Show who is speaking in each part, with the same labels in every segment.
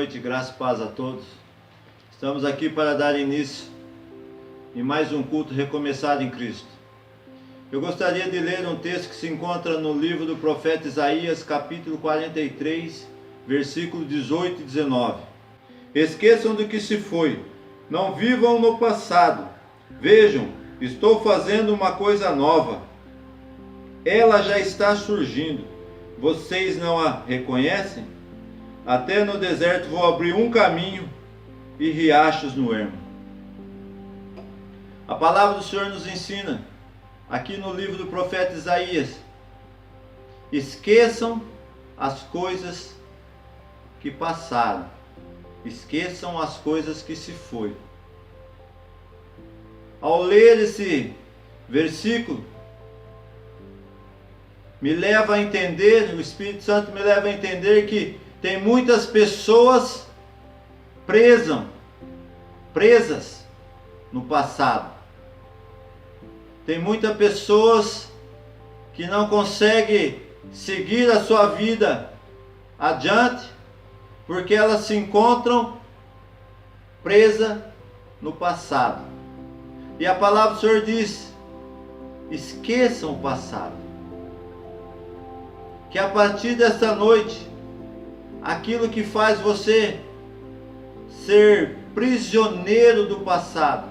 Speaker 1: noite, graça e paz a todos. Estamos aqui para dar início em mais um culto recomeçado em Cristo. Eu gostaria de ler um texto que se encontra no livro do profeta Isaías, capítulo 43, versículo 18 e 19. Esqueçam do que se foi, não vivam no passado. Vejam, estou fazendo uma coisa nova. Ela já está surgindo. Vocês não a reconhecem? Até no deserto vou abrir um caminho e riachos no ermo. A palavra do Senhor nos ensina, aqui no livro do profeta Isaías: esqueçam as coisas que passaram, esqueçam as coisas que se foi. Ao ler esse versículo, me leva a entender, o Espírito Santo me leva a entender que tem muitas pessoas presas no passado. Tem muitas pessoas que não conseguem seguir a sua vida adiante, porque elas se encontram presas no passado. E a palavra do Senhor diz: esqueçam o passado. Que a partir desta noite, aquilo que faz você ser prisioneiro do passado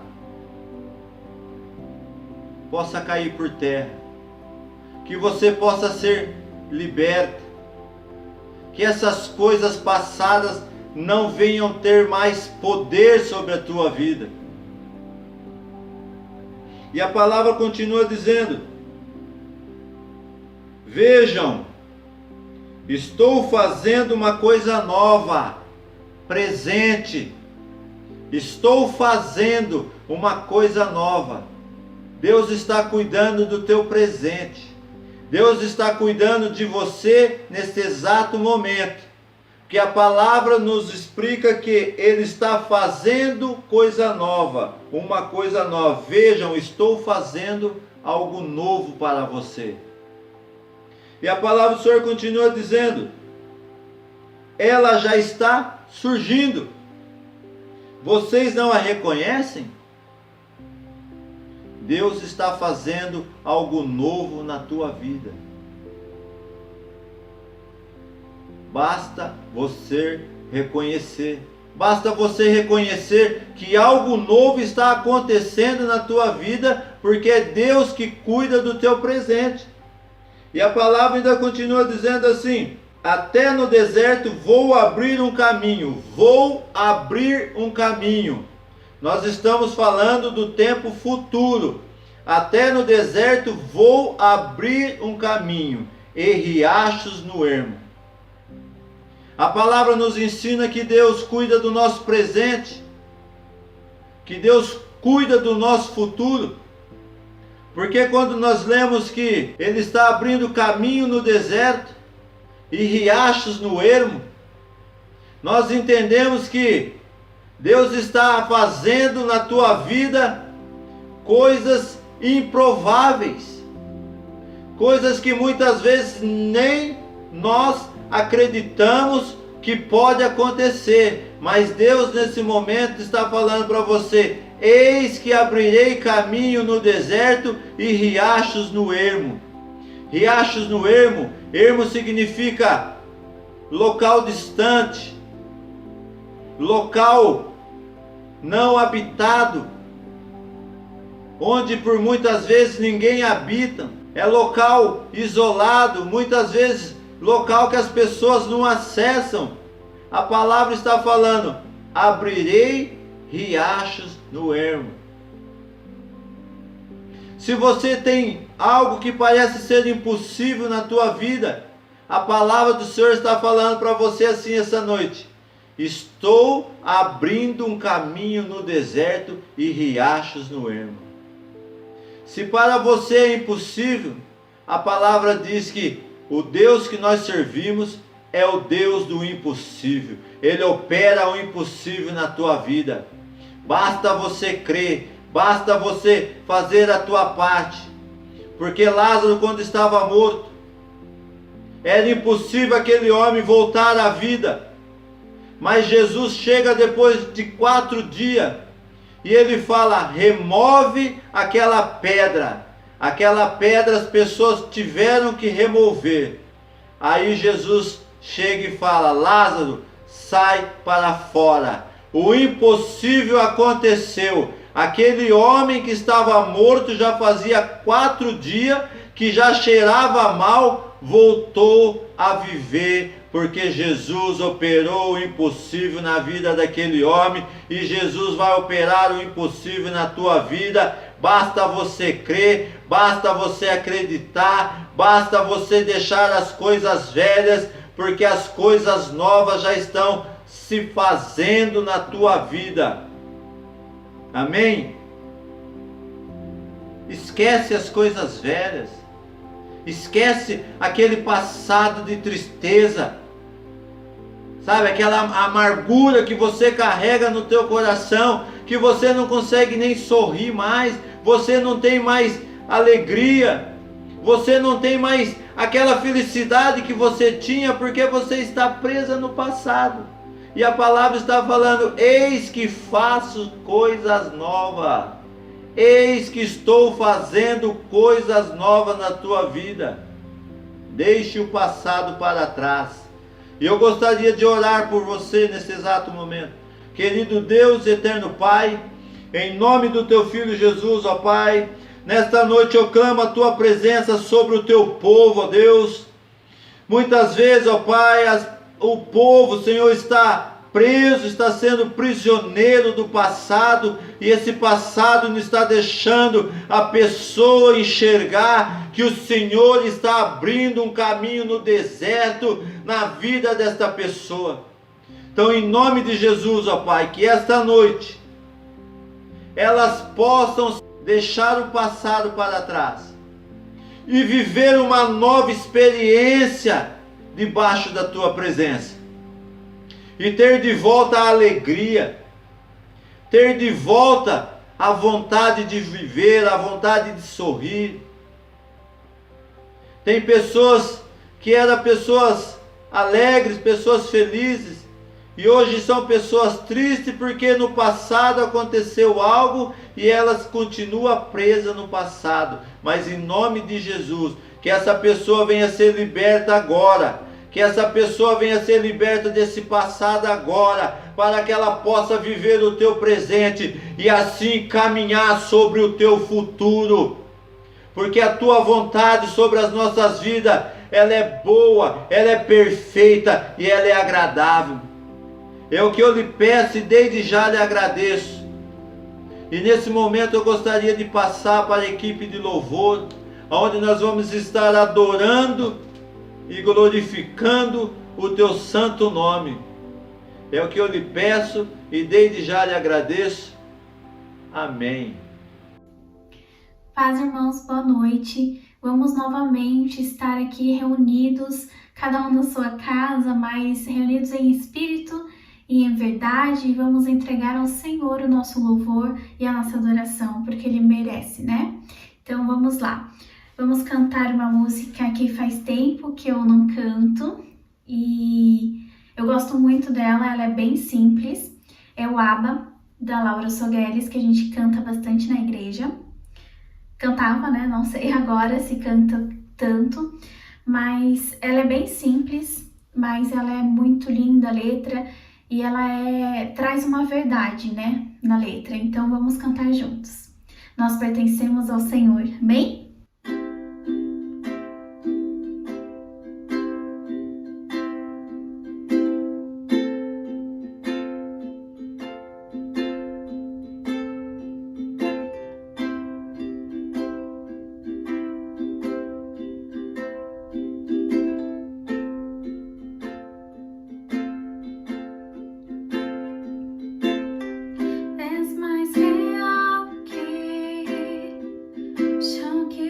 Speaker 1: possa cair por terra, que você possa ser liberto, que essas coisas passadas não venham ter mais poder sobre a tua vida. E a palavra continua dizendo: vejam, estou fazendo uma coisa nova, presente. Estou fazendo uma coisa nova. Deus está cuidando do teu presente. Deus está cuidando de você neste exato momento. Porque a palavra nos explica que Ele está fazendo coisa nova, uma coisa nova. Vejam, estou fazendo algo novo para você. E a palavra do Senhor continua dizendo: ela já está surgindo. Vocês não a reconhecem? Deus está fazendo algo novo na tua vida. Basta você reconhecer. Basta você reconhecer que algo novo está acontecendo na tua vida, porque é Deus que cuida do teu presente. E a palavra ainda continua dizendo assim: até no deserto vou abrir um caminho. Vou abrir um caminho. Nós estamos falando do tempo futuro. Até no deserto vou abrir um caminho e riachos no ermo. A palavra nos ensina que Deus cuida do nosso presente, que Deus cuida do nosso futuro. Porque quando nós lemos que Ele está abrindo caminho no deserto e riachos no ermo, nós entendemos que Deus está fazendo na tua vida coisas improváveis, coisas que muitas vezes nem nós acreditamos que pode acontecer, mas Deus nesse momento está falando para você: eis que abrirei caminho no deserto e riachos no ermo. Riachos no ermo, ermo significa local distante, local não habitado, onde por muitas vezes ninguém habita. É local isolado, muitas vezes local que as pessoas não acessam. A palavra está falando: abrirei riachos no ermo. Se você tem algo que parece ser impossível na tua vida, a palavra do Senhor está falando para você assim essa noite: estou abrindo um caminho no deserto e riachos no ermo. Se para você é impossível, a palavra diz que o Deus que nós servimos é o Deus do impossível. Ele opera o impossível na tua vida. Basta você crer, basta você fazer a tua parte. Porque Lázaro, quando estava morto, era impossível aquele homem voltar à vida. Mas Jesus chega depois de 4 dias e ele fala: remove aquela pedra. Aquela pedra as pessoas tiveram que remover. Aí Jesus chega e fala: Lázaro, sai para fora. O impossível aconteceu. Aquele homem que estava morto já fazia 4 dias, que já cheirava mal, voltou a viver, porque Jesus operou o impossível na vida daquele homem, e Jesus vai operar o impossível na tua vida. Basta você crer, basta você acreditar, basta você deixar as coisas velhas, porque as coisas novas já estão se fazendo na tua vida. Amém? Esquece as coisas velhas. Esquece aquele passado de tristeza. Sabe, aquela amargura que você carrega no teu coração, que você não consegue nem sorrir mais, você não tem mais alegria, você não tem mais aquela felicidade que você tinha, porque você está presa no passado. E a palavra está falando: eis que faço coisas novas. Eis que estou fazendo coisas novas na tua vida. Deixe o passado para trás. E eu gostaria de orar por você nesse exato momento. Querido Deus, eterno Pai, em nome do teu Filho Jesus, ó Pai, nesta noite eu clamo a tua presença sobre o teu povo, ó Deus. Muitas vezes, ó Pai, o povo, Senhor, está preso, está sendo prisioneiro do passado, e esse passado não está deixando a pessoa enxergar que o Senhor está abrindo um caminho no deserto na vida desta pessoa. Então, em nome de Jesus, ó Pai, que esta noite elas possam deixar o passado para trás e viver uma nova experiência debaixo da tua presença. E ter de volta a alegria, ter de volta a vontade de viver, a vontade de sorrir. Tem pessoas que eram pessoas alegres, pessoas felizes, e hoje são pessoas tristes porque no passado aconteceu algo e elas continuam presas no passado. Mas em nome de Jesus, que essa pessoa venha ser liberta agora. Que essa pessoa venha ser liberta desse passado agora, para que ela possa viver o teu presente e assim caminhar sobre o teu futuro. Porque a tua vontade sobre as nossas vidas, ela é boa, ela é perfeita e ela é agradável. É o que eu lhe peço e desde já lhe agradeço. E nesse momento eu gostaria de passar para a equipe de louvor, onde nós vamos estar adorando e glorificando o teu santo nome. É o que eu lhe peço e desde já lhe agradeço. Amém.
Speaker 2: Paz, irmãos, boa noite. Vamos novamente estar aqui reunidos, cada um na sua casa, mas reunidos em espírito e em verdade, e vamos entregar ao Senhor o nosso louvor e a nossa adoração, porque Ele merece, né? Então vamos lá. Vamos cantar uma música que faz tempo que eu não canto e eu gosto muito dela, ela é bem simples. É o Abba, da Laura Sogueles, que a gente canta bastante na igreja. Cantava, né? Não sei agora se canta tanto, mas ela é bem simples, mas ela é muito linda a letra e ela traz uma verdade, né, na letra. Então vamos cantar juntos. Nós pertencemos ao Senhor, amém? És mais real que o chão que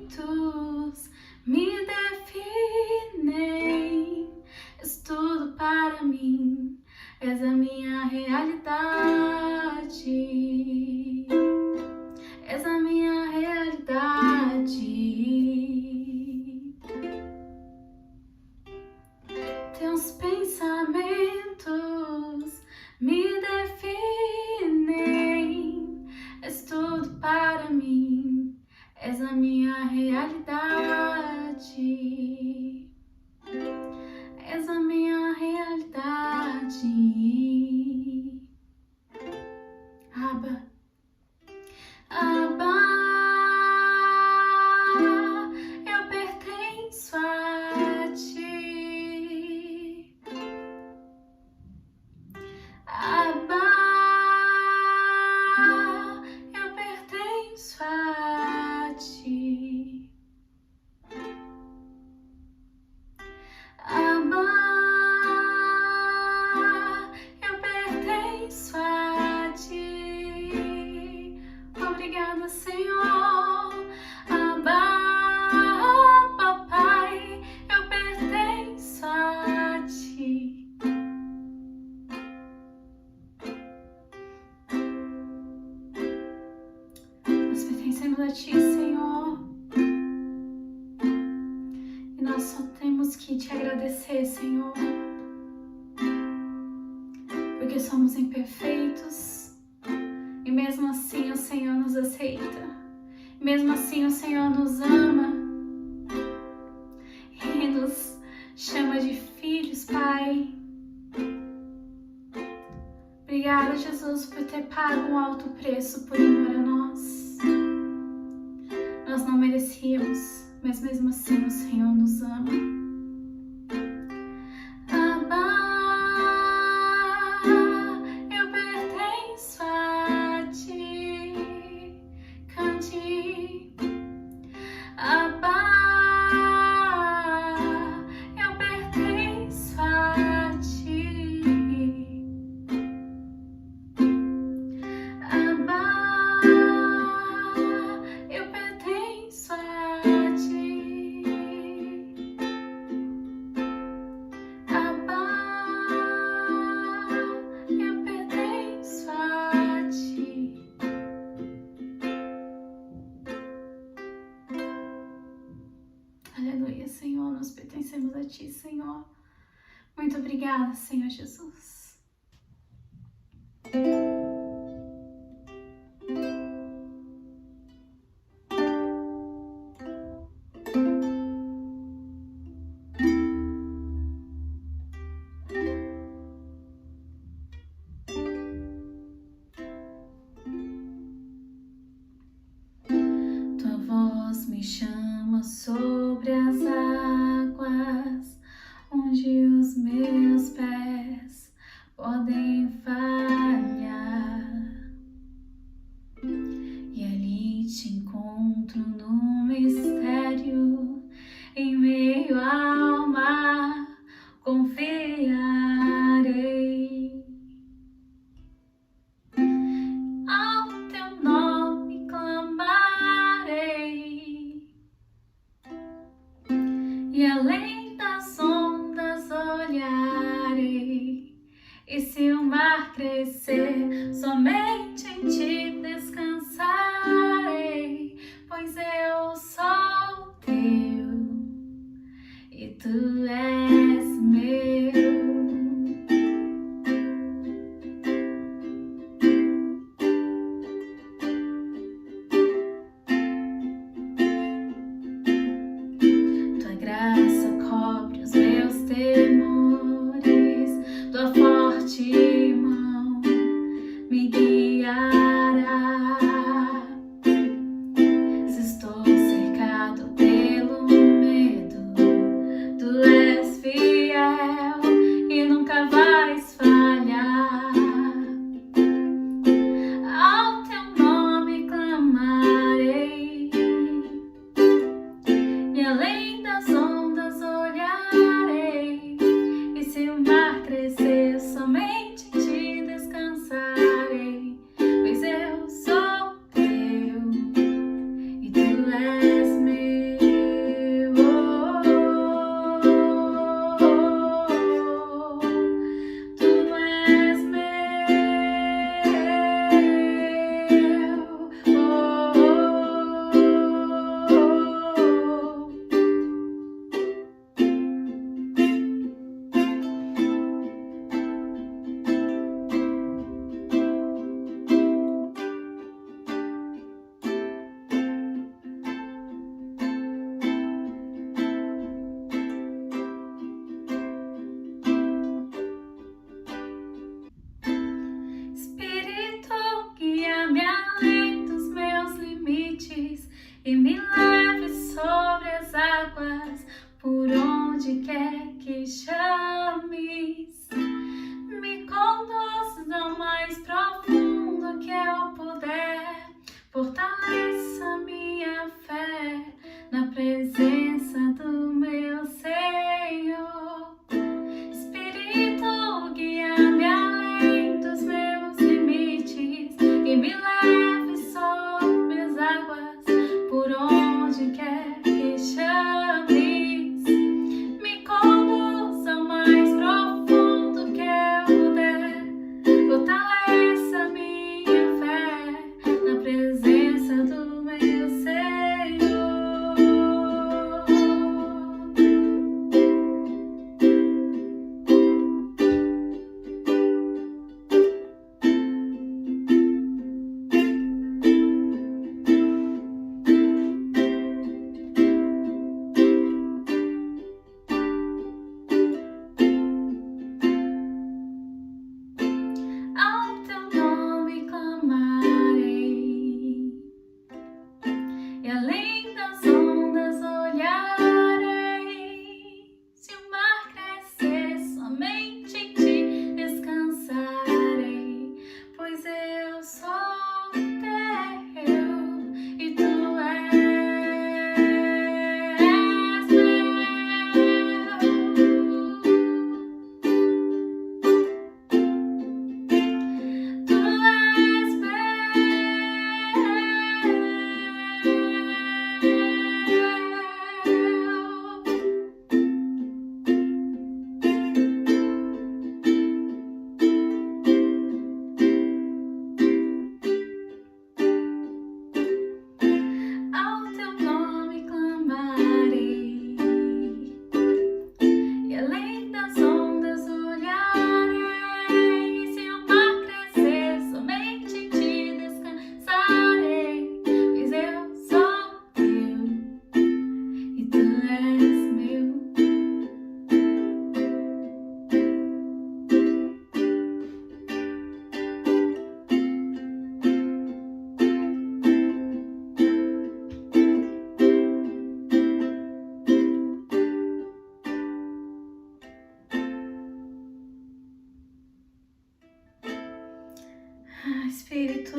Speaker 2: pensamentos me definem. És tudo para mim, és a minha realidade. És a minha realidade. Teus pensamentos me definem. És tudo para mim, és a minha realidade. És a minha realidade. Abba, Abba, eu pertenço a ti. Abba, eu pertenço a ti. Abba, eu pertenço a ti. Obrigada, Senhor. Abba, papai, eu pertenço a ti. Nós pertencemos a ti, Senhor. E nós só temos que te agradecer, Senhor, porque somos imperfeitos e mesmo assim o Senhor nos aceita, mesmo assim o Senhor nos ama e nos chama de filhos, Pai. Obrigada, Jesus, por ter pago um alto preço por amor a nós. Nós não merecíamos, mas mesmo assim o Senhor nos ama. Abba, eu pertenço a ti. Cante. Abba, eu pertenço a ti. Abba, eu pertenço a ti. Abba, eu pertenço a ti. Aleluia, Senhor, nós pertencemos a ti, Senhor. Muito obrigada, Senhor Jesus. Tua voz me chama sobre as águas, onde os meus pés podem falhar. E ali te encontro no mistério, em meio ao mar, confiarei. Ao teu nome clamarei, e me leve sobre as águas, por onde quer que chames. Me conduz ao mais profundo que eu puder, fortaleça minha fé na presença do meu Senhor. Espírito, guia-me além dos meus limites e me leve sobre as águas, por onde quer que chames. Me conduz ao mais profundo que eu puder, fortaleça minha fé na presença do meu Senhor. Ao teu nome clamarei, e além das ondas olharei. Se o mar crescer, somente em ti descansarei, pois eu sou teu e tu és meu. Tu és Ao teu nome clamarei, e além das ondas olharei. Se o mar crescer, somente em ti descansarei, pois eu sou teu e tu és meu. Espírito,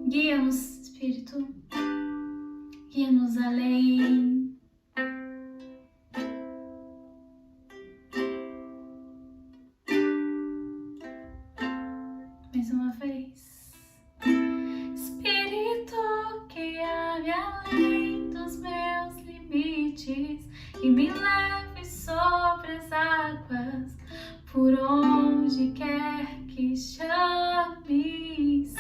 Speaker 2: guia-nos, Espírito, guia-nos além. Mais uma vez. Espírito, guia-me além dos meus limites e me leve sobre as águas, por onde quer que chames.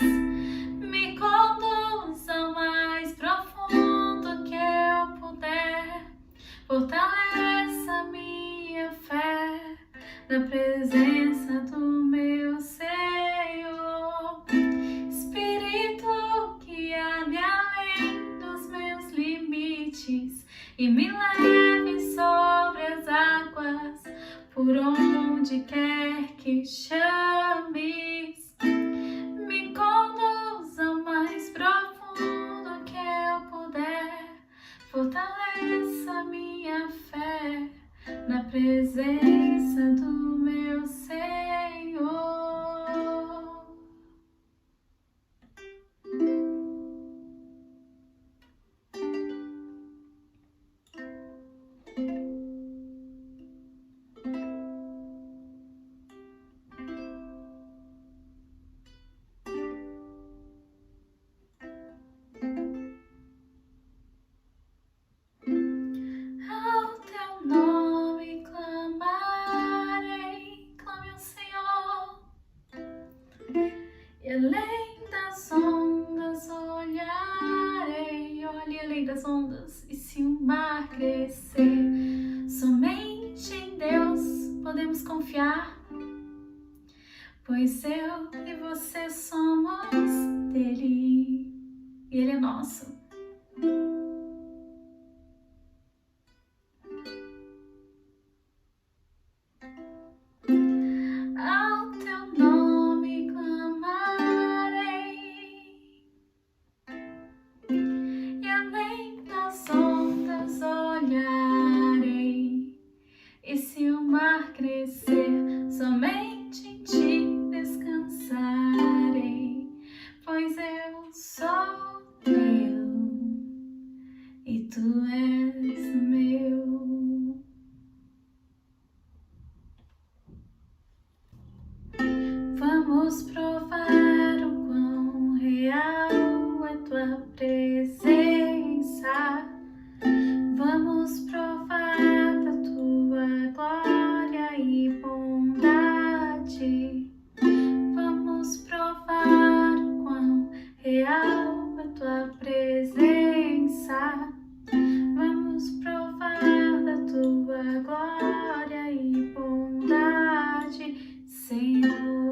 Speaker 2: Me conduz ao mais profundo que eu puder, fortaleça minha fé na presença do meu Senhor. Espírito, guia-me além dos meus limites e me leve sobre as águas, por onde quer que chames. Me conduz ao mais profundo que eu puder, fortaleça minha fé na presença do meu Senhor. Ao teu nome clamarei, clame ao Senhor, e além das ondas olharei. Olhe além das ondas, e se o mar crescer, somente em Deus podemos confiar, pois eu e você somos dele e ele é nosso. Ao teu nome clamarei, e além tu és meu. Vamos provar o quão real é tua presença. Vamos provar da tua glória e bondade. Vamos provar o quão real é tua presença. Vamos provar da tua glória e bondade, Senhor.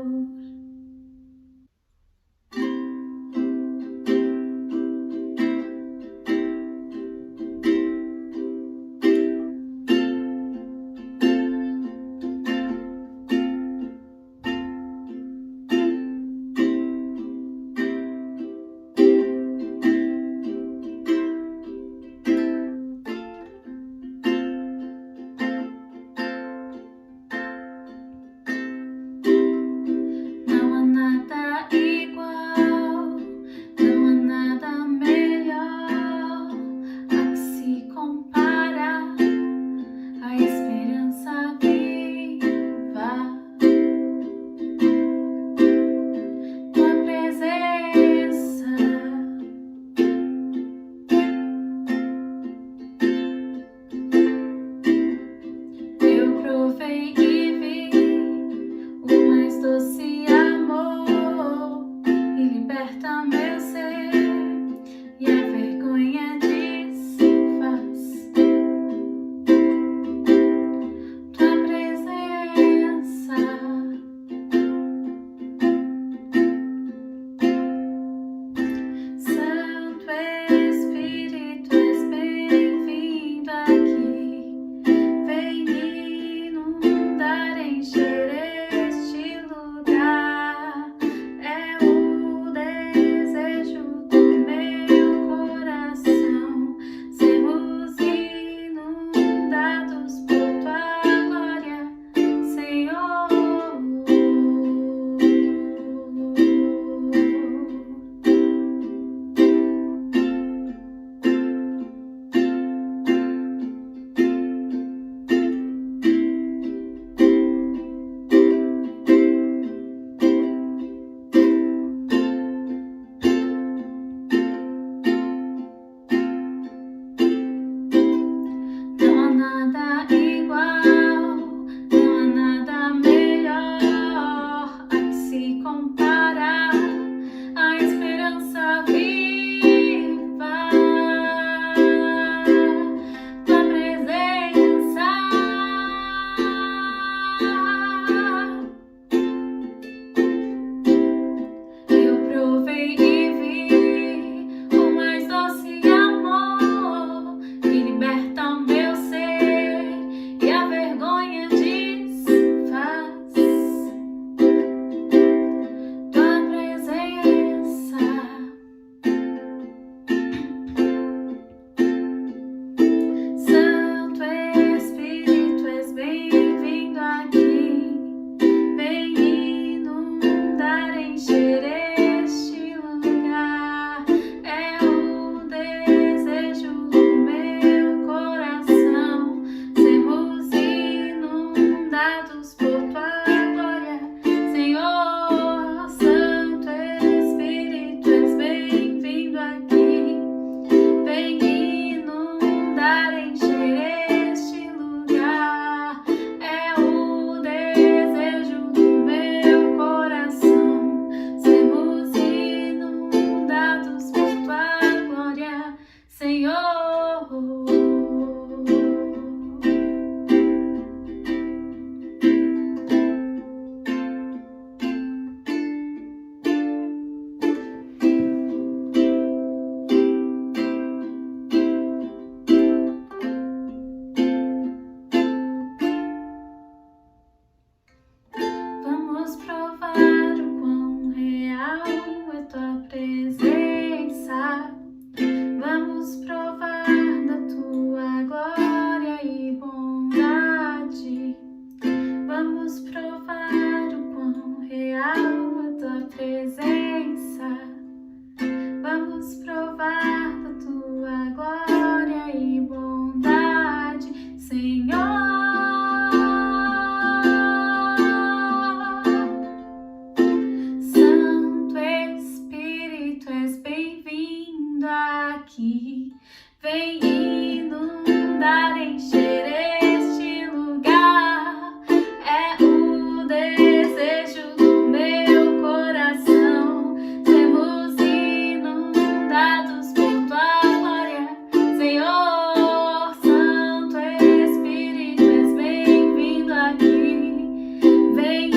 Speaker 2: Vamos provar da tua vem inundar, encher este lugar. É o desejo do meu coração, sermos inundados por tua glória, Senhor. Santo Espírito, és bem-vindo aqui, vem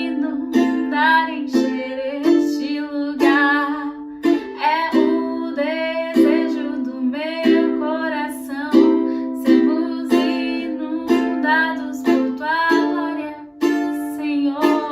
Speaker 2: inundar, encher este lugar. É o desejo do meu coração, sermos inundados por tua glória, Senhor.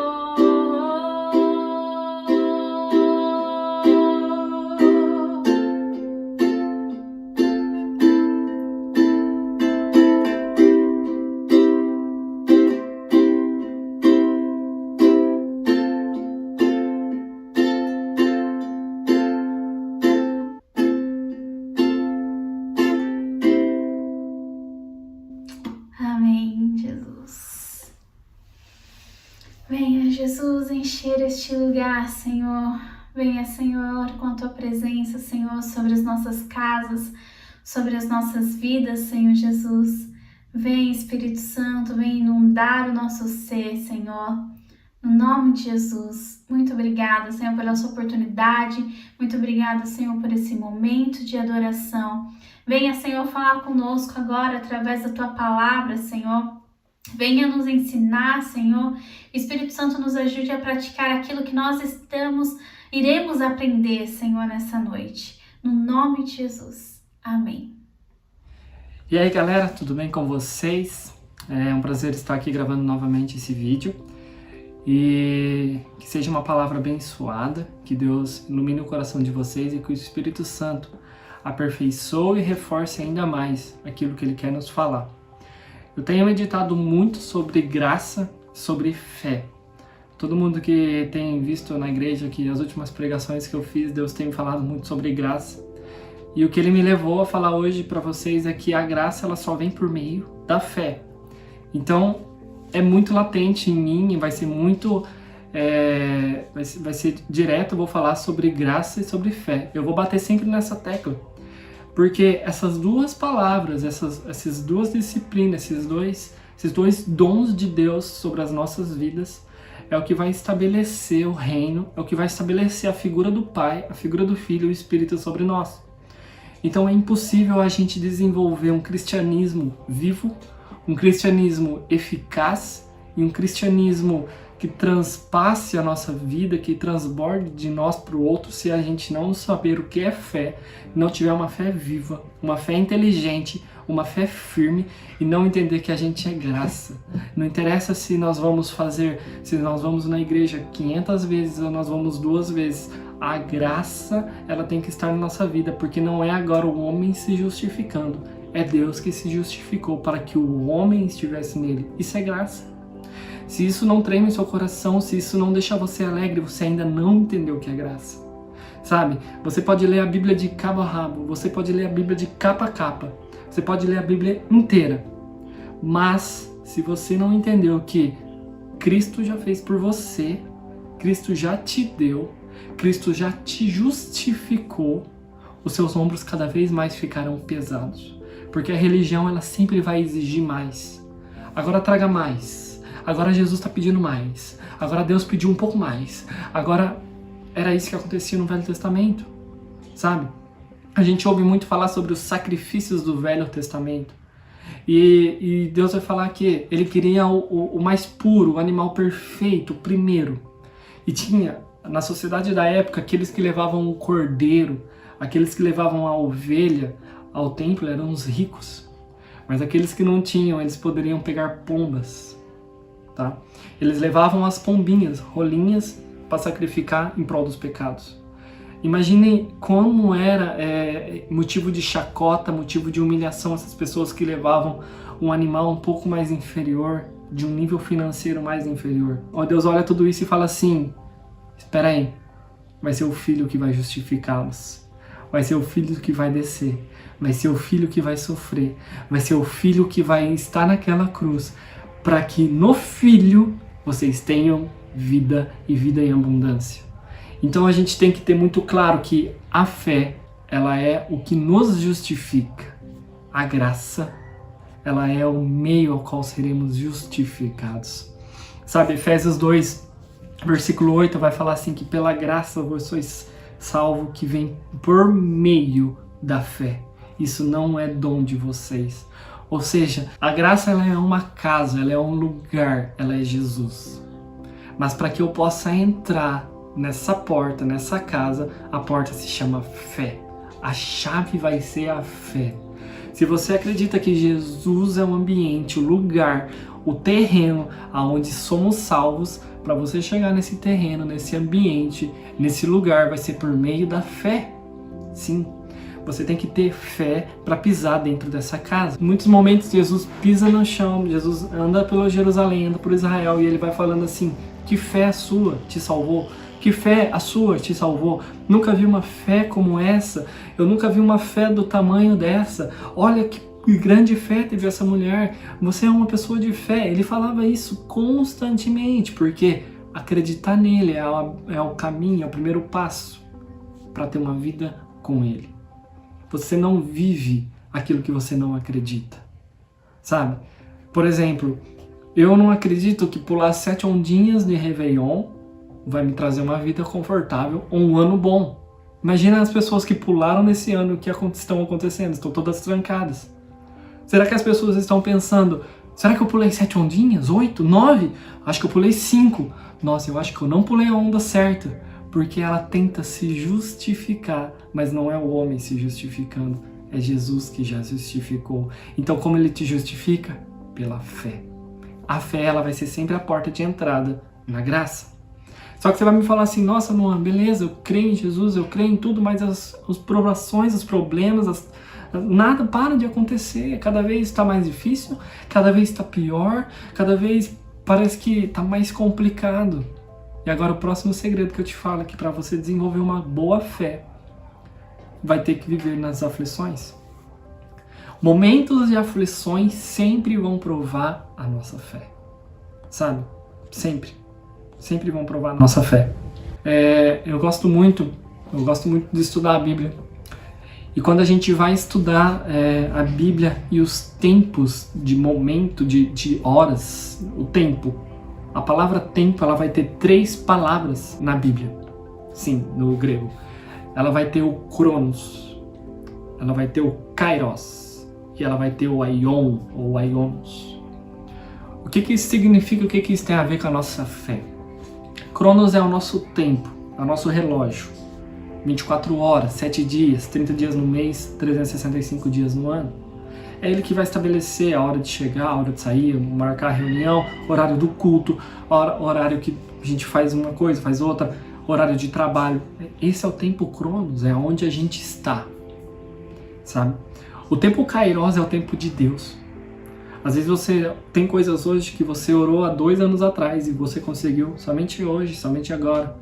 Speaker 2: Amém, Jesus. Venha, Jesus, encher este lugar, Senhor. Venha, Senhor, com a tua presença, Senhor, sobre as nossas casas, sobre as nossas vidas, Senhor Jesus. Vem, Espírito Santo, vem inundar o nosso ser, Senhor. No nome de Jesus. Muito obrigada, Senhor, pela sua oportunidade. Muito obrigada, Senhor, por esse momento de adoração. Venha, Senhor, falar conosco agora através da tua palavra, Senhor. Venha nos ensinar, Senhor. Espírito Santo, nos ajude a praticar aquilo que nós iremos aprender, Senhor, nessa noite. No nome de Jesus. Amém.
Speaker 3: E aí, galera, tudo bem com vocês? É um prazer estar aqui gravando novamente esse vídeo. E que seja uma palavra abençoada, que Deus ilumine o coração de vocês e que o Espírito Santo aperfeiçoe e reforce ainda mais aquilo que Ele quer nos falar. Eu tenho meditado muito sobre graça, sobre fé. Todo mundo que tem visto na igreja que as últimas pregações que eu fiz, Deus tem falado muito sobre graça. E o que Ele me levou a falar hoje para vocês é que a graça ela só vem por meio da fé. Então, é muito latente em mim, vai ser muito... vai ser direto, eu vou falar sobre graça e sobre fé. Eu vou bater sempre nessa tecla. Porque essas duas palavras, essas duas disciplinas, esses dois dons de Deus sobre as nossas vidas, é o que vai estabelecer o reino, é o que vai estabelecer a figura do Pai, a figura do Filho e o Espírito sobre nós. Então é impossível a gente desenvolver um cristianismo vivo, um cristianismo eficaz e um cristianismo que transpasse a nossa vida, que transborde de nós para o outro, se a gente não saber o que é fé, não tiver uma fé viva, uma fé inteligente, uma fé firme e não entender que a gente é graça. Não interessa se nós vamos na igreja 500 vezes ou nós vamos 2 vezes. A graça, ela tem que estar na nossa vida, porque não é agora o homem se justificando, é Deus que se justificou para que o homem estivesse nele. Isso é graça. Se isso não treme em seu coração, se isso não deixa você alegre, você ainda não entendeu o que é graça. Sabe? Você pode ler a Bíblia de cabo a rabo, você pode ler a Bíblia de capa a capa, você pode ler a Bíblia inteira. Mas, se você não entendeu que Cristo já fez por você, Cristo já te deu, Cristo já te justificou, os seus ombros cada vez mais ficarão pesados. Porque a religião, ela sempre vai exigir mais. Agora traga mais. Agora Jesus está pedindo mais. Agora Deus pediu um pouco mais. Agora era isso que acontecia no Velho Testamento, sabe? A gente ouve muito falar sobre os sacrifícios do Velho Testamento. E Deus vai falar que Ele queria o mais puro, o animal perfeito, o primeiro. E tinha, na sociedade da época, aqueles que levavam o cordeiro, aqueles que levavam a ovelha ao templo eram os ricos. Mas aqueles que não tinham, eles poderiam pegar pombas. Tá? Eles levavam as pombinhas, rolinhas, para sacrificar em prol dos pecados. Imaginem como era motivo de chacota, motivo de humilhação essas pessoas que levavam um animal um pouco mais inferior, de um nível financeiro mais inferior. Deus olha tudo isso e fala assim, espera aí, vai ser o Filho que vai justificá-los. Vai ser o Filho que vai descer. Vai ser o Filho que vai sofrer. Vai ser o Filho que vai estar naquela cruz, para que no Filho vocês tenham vida e vida em abundância. Então a gente tem que ter muito claro que a fé ela é o que nos justifica. A graça, ela é o meio ao qual seremos justificados. Sabe, Efésios 2, versículo 8 vai falar assim, que pela graça vós sois salvo, que vem por meio da fé. Isso não é dom de vocês. Ou seja, a graça ela é uma casa, ela é um lugar, ela é Jesus. Mas para que eu possa entrar nessa porta, nessa casa, a porta se chama fé. A chave vai ser a fé. Se você acredita que Jesus é o ambiente, o lugar, o terreno aonde somos salvos, para você chegar nesse terreno, nesse ambiente, nesse lugar, vai ser por meio da fé. Sim, você tem que ter fé para pisar dentro dessa casa. Em muitos momentos Jesus pisa no chão, Jesus anda pelo Jerusalém, anda por Israel e ele vai falando assim, que fé a sua te salvou? Que fé a sua te salvou? Nunca vi uma fé como essa, eu nunca vi uma fé do tamanho dessa. Olha que grande fé teve essa mulher, você é uma pessoa de fé. Ele falava isso constantemente, porque acreditar nele é o caminho, é o primeiro passo para ter uma vida com ele. Você não vive aquilo que você não acredita, sabe? Por exemplo, eu não acredito que pular 7 ondinhas de Réveillon vai me trazer uma vida confortável ou um ano bom. Imagina as pessoas que pularam nesse ano, o que estão acontecendo, estão todas trancadas. Será que as pessoas estão pensando, será que eu pulei 7 ondinhas? 8? 9? Acho que eu pulei 5. Nossa, eu acho que eu não pulei a onda certa. Porque ela tenta se justificar, mas não é o homem se justificando, é Jesus que já justificou. Então como ele te justifica? Pela fé. A fé ela vai ser sempre a porta de entrada na graça. Só que você vai me falar assim, nossa Luan, beleza, eu creio em Jesus, eu creio em tudo, mas as provações, os problemas, nada para de acontecer, cada vez está mais difícil, cada vez está pior, cada vez parece que está mais complicado. E agora o próximo segredo que eu te falo é que para você desenvolver uma boa fé, vai ter que viver nas aflições. Momentos de aflições sempre vão provar a nossa fé, sabe? Sempre. Sempre vão provar a nossa fé. Eu gosto muito de estudar a Bíblia. E quando a gente vai estudar a Bíblia e os tempos de momento, de horas, o tempo, a palavra tempo ela vai ter 3 palavras na Bíblia. Sim, no grego. Ela vai ter o Cronos, ela vai ter o Kairos e ela vai ter o Aion ou Aionos. O que isso significa? O que isso tem a ver com a nossa fé? Cronos é o nosso tempo, é o nosso relógio. 24 horas, 7 dias, 30 dias no mês, 365 dias no ano. É ele que vai estabelecer a hora de chegar, a hora de sair, marcar a reunião, horário do culto, horário que a gente faz uma coisa, faz outra, horário de trabalho. Esse é o tempo Cronos, é onde a gente está, sabe? O tempo Kairos é o tempo de Deus. Às vezes você tem coisas hoje que você orou há 2 anos atrás e você conseguiu somente hoje, somente agora.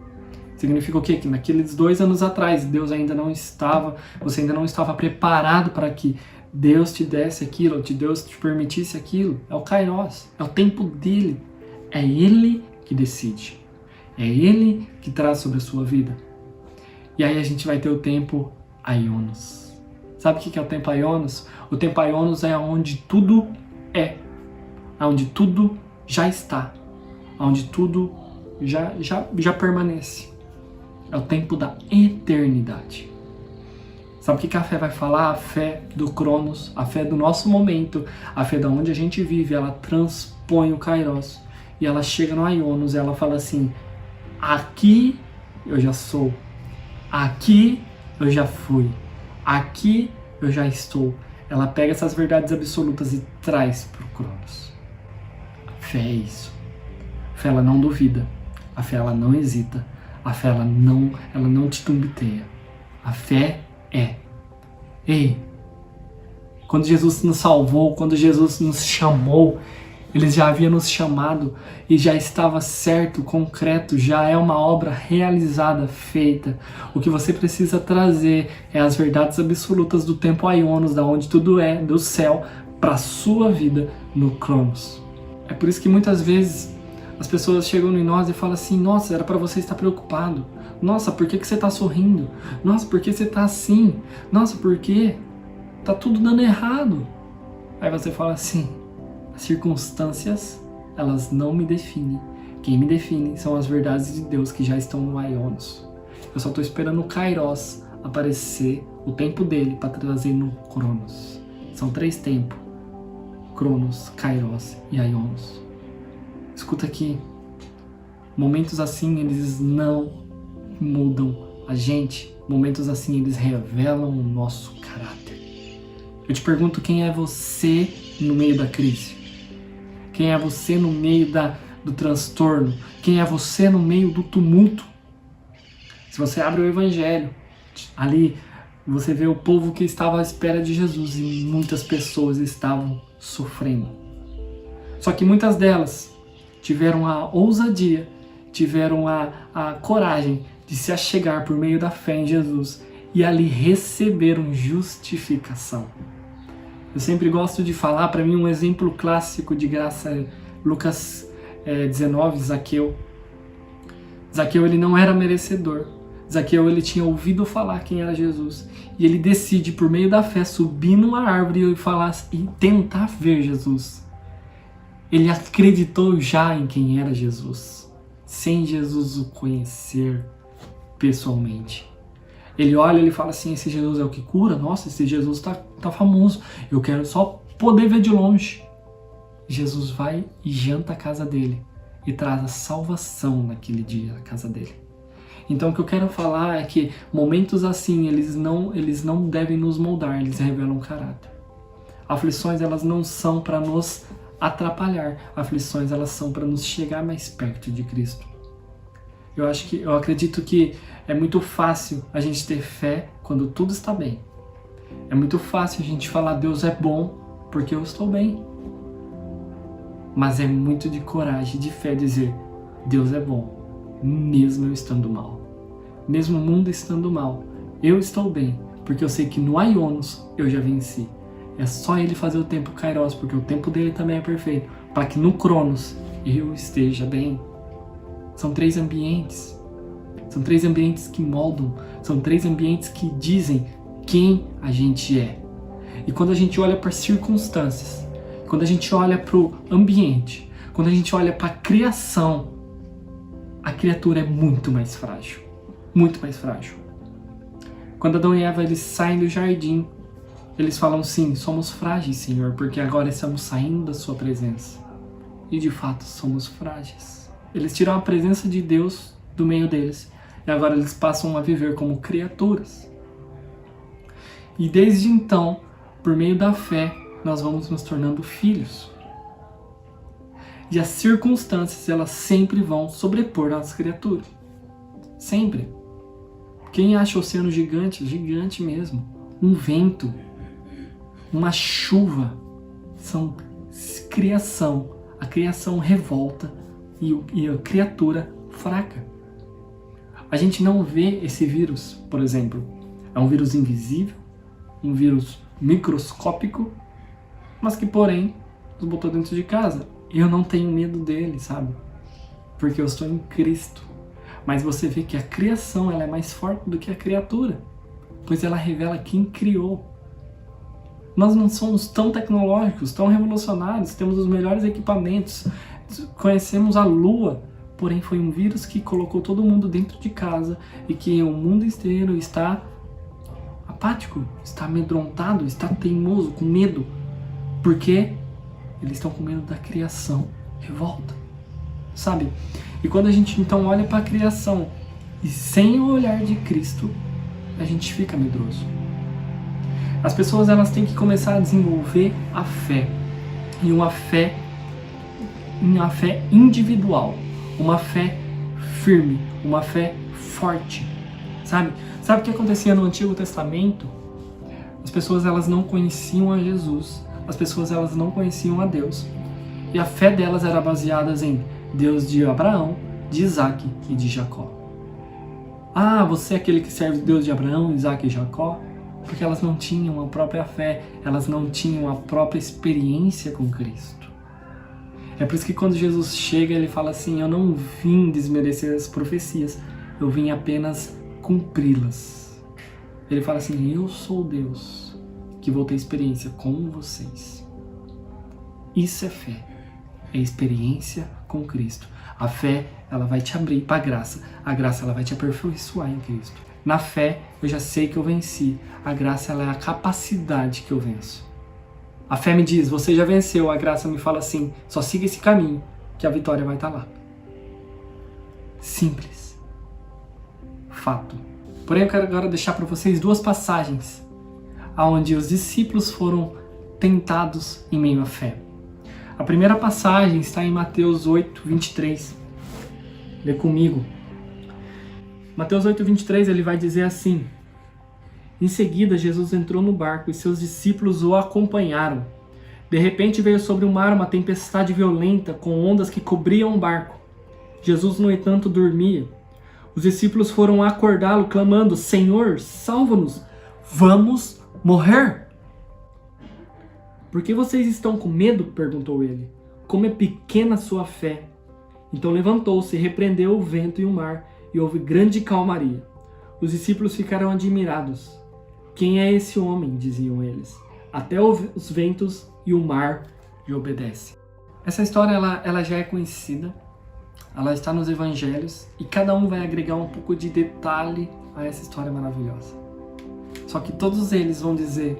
Speaker 3: Significa o quê? Que naqueles 2 anos atrás Deus ainda não estava, você ainda não estava preparado para que Deus te desse aquilo, ou Deus te permitisse aquilo. É o Kairos, é o tempo dele. É ele que decide. É ele que traz sobre a sua vida. E aí a gente vai ter o tempo Aionos. Sabe o que é o tempo Aionos? O tempo Aionos é onde tudo é, onde tudo já está, onde tudo já permanece. É o tempo da eternidade. Sabe o que a fé vai falar? A fé do Cronos, a fé do nosso momento, a fé da onde a gente vive, ela transpõe o Kairos e ela chega no Aionos e ela fala assim, aqui eu já sou, aqui eu já fui, aqui eu já estou. Ela pega essas verdades absolutas e traz para o Cronos. A fé é isso. A fé ela não duvida, a fé ela não hesita, a fé ela não titubeia. A fé é. Ei, quando Jesus nos salvou, quando Jesus nos chamou, Ele já havia nos chamado e já estava certo, concreto, já é uma obra realizada, feita. O que você precisa trazer é as verdades absolutas do tempo Aionos, da onde tudo é, do céu, para a sua vida no Cronos. É por isso que muitas vezes As pessoas chegam em nós e falam assim: nossa, era para você estar preocupado. Nossa, por que você está sorrindo? Nossa, por que você está assim? Nossa, por que? Tá tudo dando errado. Aí você fala assim: as circunstâncias, elas não me definem. Quem me define são as verdades de Deus que já estão no Aionos. Eu só estou esperando o Kairos aparecer, o tempo dele, para trazer no Cronos. São 3 tempos: Cronos, Kairos e Aionos. Escuta aqui, momentos assim eles não mudam a gente, momentos assim eles revelam o nosso caráter. Eu te pergunto, quem é você no meio da crise? Quem é você no meio do transtorno? Quem é você no meio do tumulto? Se você abre o Evangelho, ali você vê o povo que estava à espera de Jesus e muitas pessoas estavam sofrendo. Só que muitas delas tiveram a ousadia, tiveram a coragem de se achegar por meio da fé em Jesus e ali receberam justificação. Eu sempre gosto de falar, para mim, um exemplo clássico de graça é Lucas 19, Zaqueu. Zaqueu, ele não era merecedor. Zaqueu, ele tinha ouvido falar quem era Jesus. E ele decide, por meio da fé, subir numa árvore e tentar ver Jesus. Ele acreditou já em quem era Jesus, sem Jesus o conhecer pessoalmente. Ele olha e ele fala assim: esse Jesus é o que cura? Nossa, esse Jesus tá famoso. Eu quero só poder ver de longe. Jesus vai e janta a casa dele e traz a salvação naquele dia à casa dele. Então o que eu quero falar é que momentos assim, eles não devem nos moldar, eles revelam caráter. Aflições, elas não são para nos atrapalhar. Aflições, elas são para nos chegar mais perto de Cristo. Eu acredito que é muito fácil a gente ter fé quando tudo está bem. É muito fácil a gente falar: Deus é bom porque eu estou bem. Mas é muito de coragem, de fé dizer: Deus é bom, mesmo eu estando mal. Mesmo o mundo estando mal, eu estou bem, porque eu sei que no Aionos eu já venci. É só ele fazer o tempo Kairos, porque o tempo dele também é perfeito, para que no Cronos eu esteja bem. São 3 ambientes. São 3 ambientes que moldam. São 3 ambientes que dizem quem a gente é. E quando a gente olha para as circunstâncias, quando a gente olha para o ambiente, quando a gente olha para a criação, a criatura é muito mais frágil. Muito mais frágil. Quando Adão e Eva eles saem do jardim, eles falam: sim, somos frágeis, Senhor, porque agora estamos saindo da sua presença. E de fato somos frágeis. Eles tiram a presença de Deus do meio deles e agora eles passam a viver como criaturas. E desde então, por meio da fé, nós vamos nos tornando filhos. E as circunstâncias, elas sempre vão sobrepor as criaturas. Sempre. Quem acha o oceano gigante? Gigante mesmo. Um vento, uma chuva, são criação. A criação revolta e a criatura fraca. A gente não vê esse vírus, por exemplo. É um vírus invisível, um vírus microscópico, mas que, porém, nos botou dentro de casa. E eu não tenho medo dele, sabe? Porque eu estou em Cristo. Mas você vê que a criação ela é mais forte do que a criatura, pois ela revela quem criou. Nós não somos tão tecnológicos, tão revolucionários, temos os melhores equipamentos, conhecemos a Lua, porém foi um vírus que colocou todo mundo dentro de casa e que o mundo inteiro está apático, está amedrontado, está teimoso, com medo, porque eles estão com medo da criação, revolta, sabe? E quando a gente então olha para a criação e sem o olhar de Cristo, a gente fica medroso. As pessoas elas têm que começar a desenvolver a fé, e uma fé individual, uma fé firme, uma fé forte, sabe? Sabe o que acontecia no Antigo Testamento? As pessoas elas não conheciam a Jesus, as pessoas elas não conheciam a Deus, e a fé delas era baseada em Deus de Abraão, de Isaac e de Jacó. Ah, você é aquele que serve o Deus de Abraão, Isaac e Jacó? Porque elas não tinham a própria fé, elas não tinham a própria experiência com Cristo. É por isso que quando Jesus chega, ele fala assim: eu não vim desmerecer as profecias, eu vim apenas cumpri-las. Ele fala assim: eu sou Deus que vou ter experiência com vocês. Isso é fé, é experiência com Cristo. A fé, ela vai te abrir para a graça ela vai te aperfeiçoar em Cristo. Na fé, eu já sei que eu venci. A graça, ela é a capacidade que eu venço. A fé me diz: você já venceu. A graça me fala assim: só siga esse caminho, que a vitória vai estar lá. Simples. Fato. Porém, eu quero agora deixar para vocês duas passagens onde os discípulos foram tentados em meio à fé. A primeira passagem está em Mateus 8, 23. Lê comigo. Mateus 8, 23, ele vai dizer assim: em seguida, Jesus entrou no barco e seus discípulos o acompanharam. De repente veio sobre o mar uma tempestade violenta, com ondas que cobriam o barco. Jesus, no entanto, dormia. Os discípulos foram acordá-lo, clamando: Senhor, salva-nos! Vamos morrer! Por que vocês estão com medo? Perguntou ele. Como é pequena a sua fé! Então levantou-se, repreendeu o vento e o mar, e houve grande calmaria. Os discípulos ficaram admirados. Quem é esse homem? Diziam eles. Até os ventos e o mar lhe obedecem. Essa história ela já é conhecida, ela está nos evangelhos, e cada um vai agregar um pouco de detalhe a essa história maravilhosa. Só que todos eles vão dizer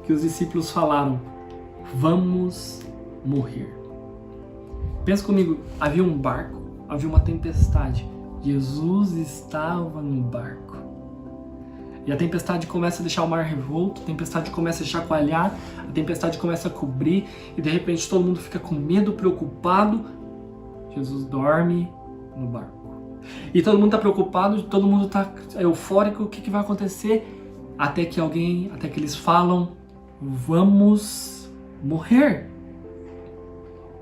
Speaker 3: que os discípulos falaram: vamos morrer. Pensa comigo, havia um barco, havia uma tempestade. Jesus estava no barco. E a tempestade começa a deixar o mar revolto, a tempestade começa a chacoalhar, a tempestade começa a cobrir, e de repente todo mundo fica com medo, preocupado. Jesus dorme no barco. E todo mundo está preocupado, todo mundo está eufórico, o que vai acontecer? Até que eles falam: vamos morrer.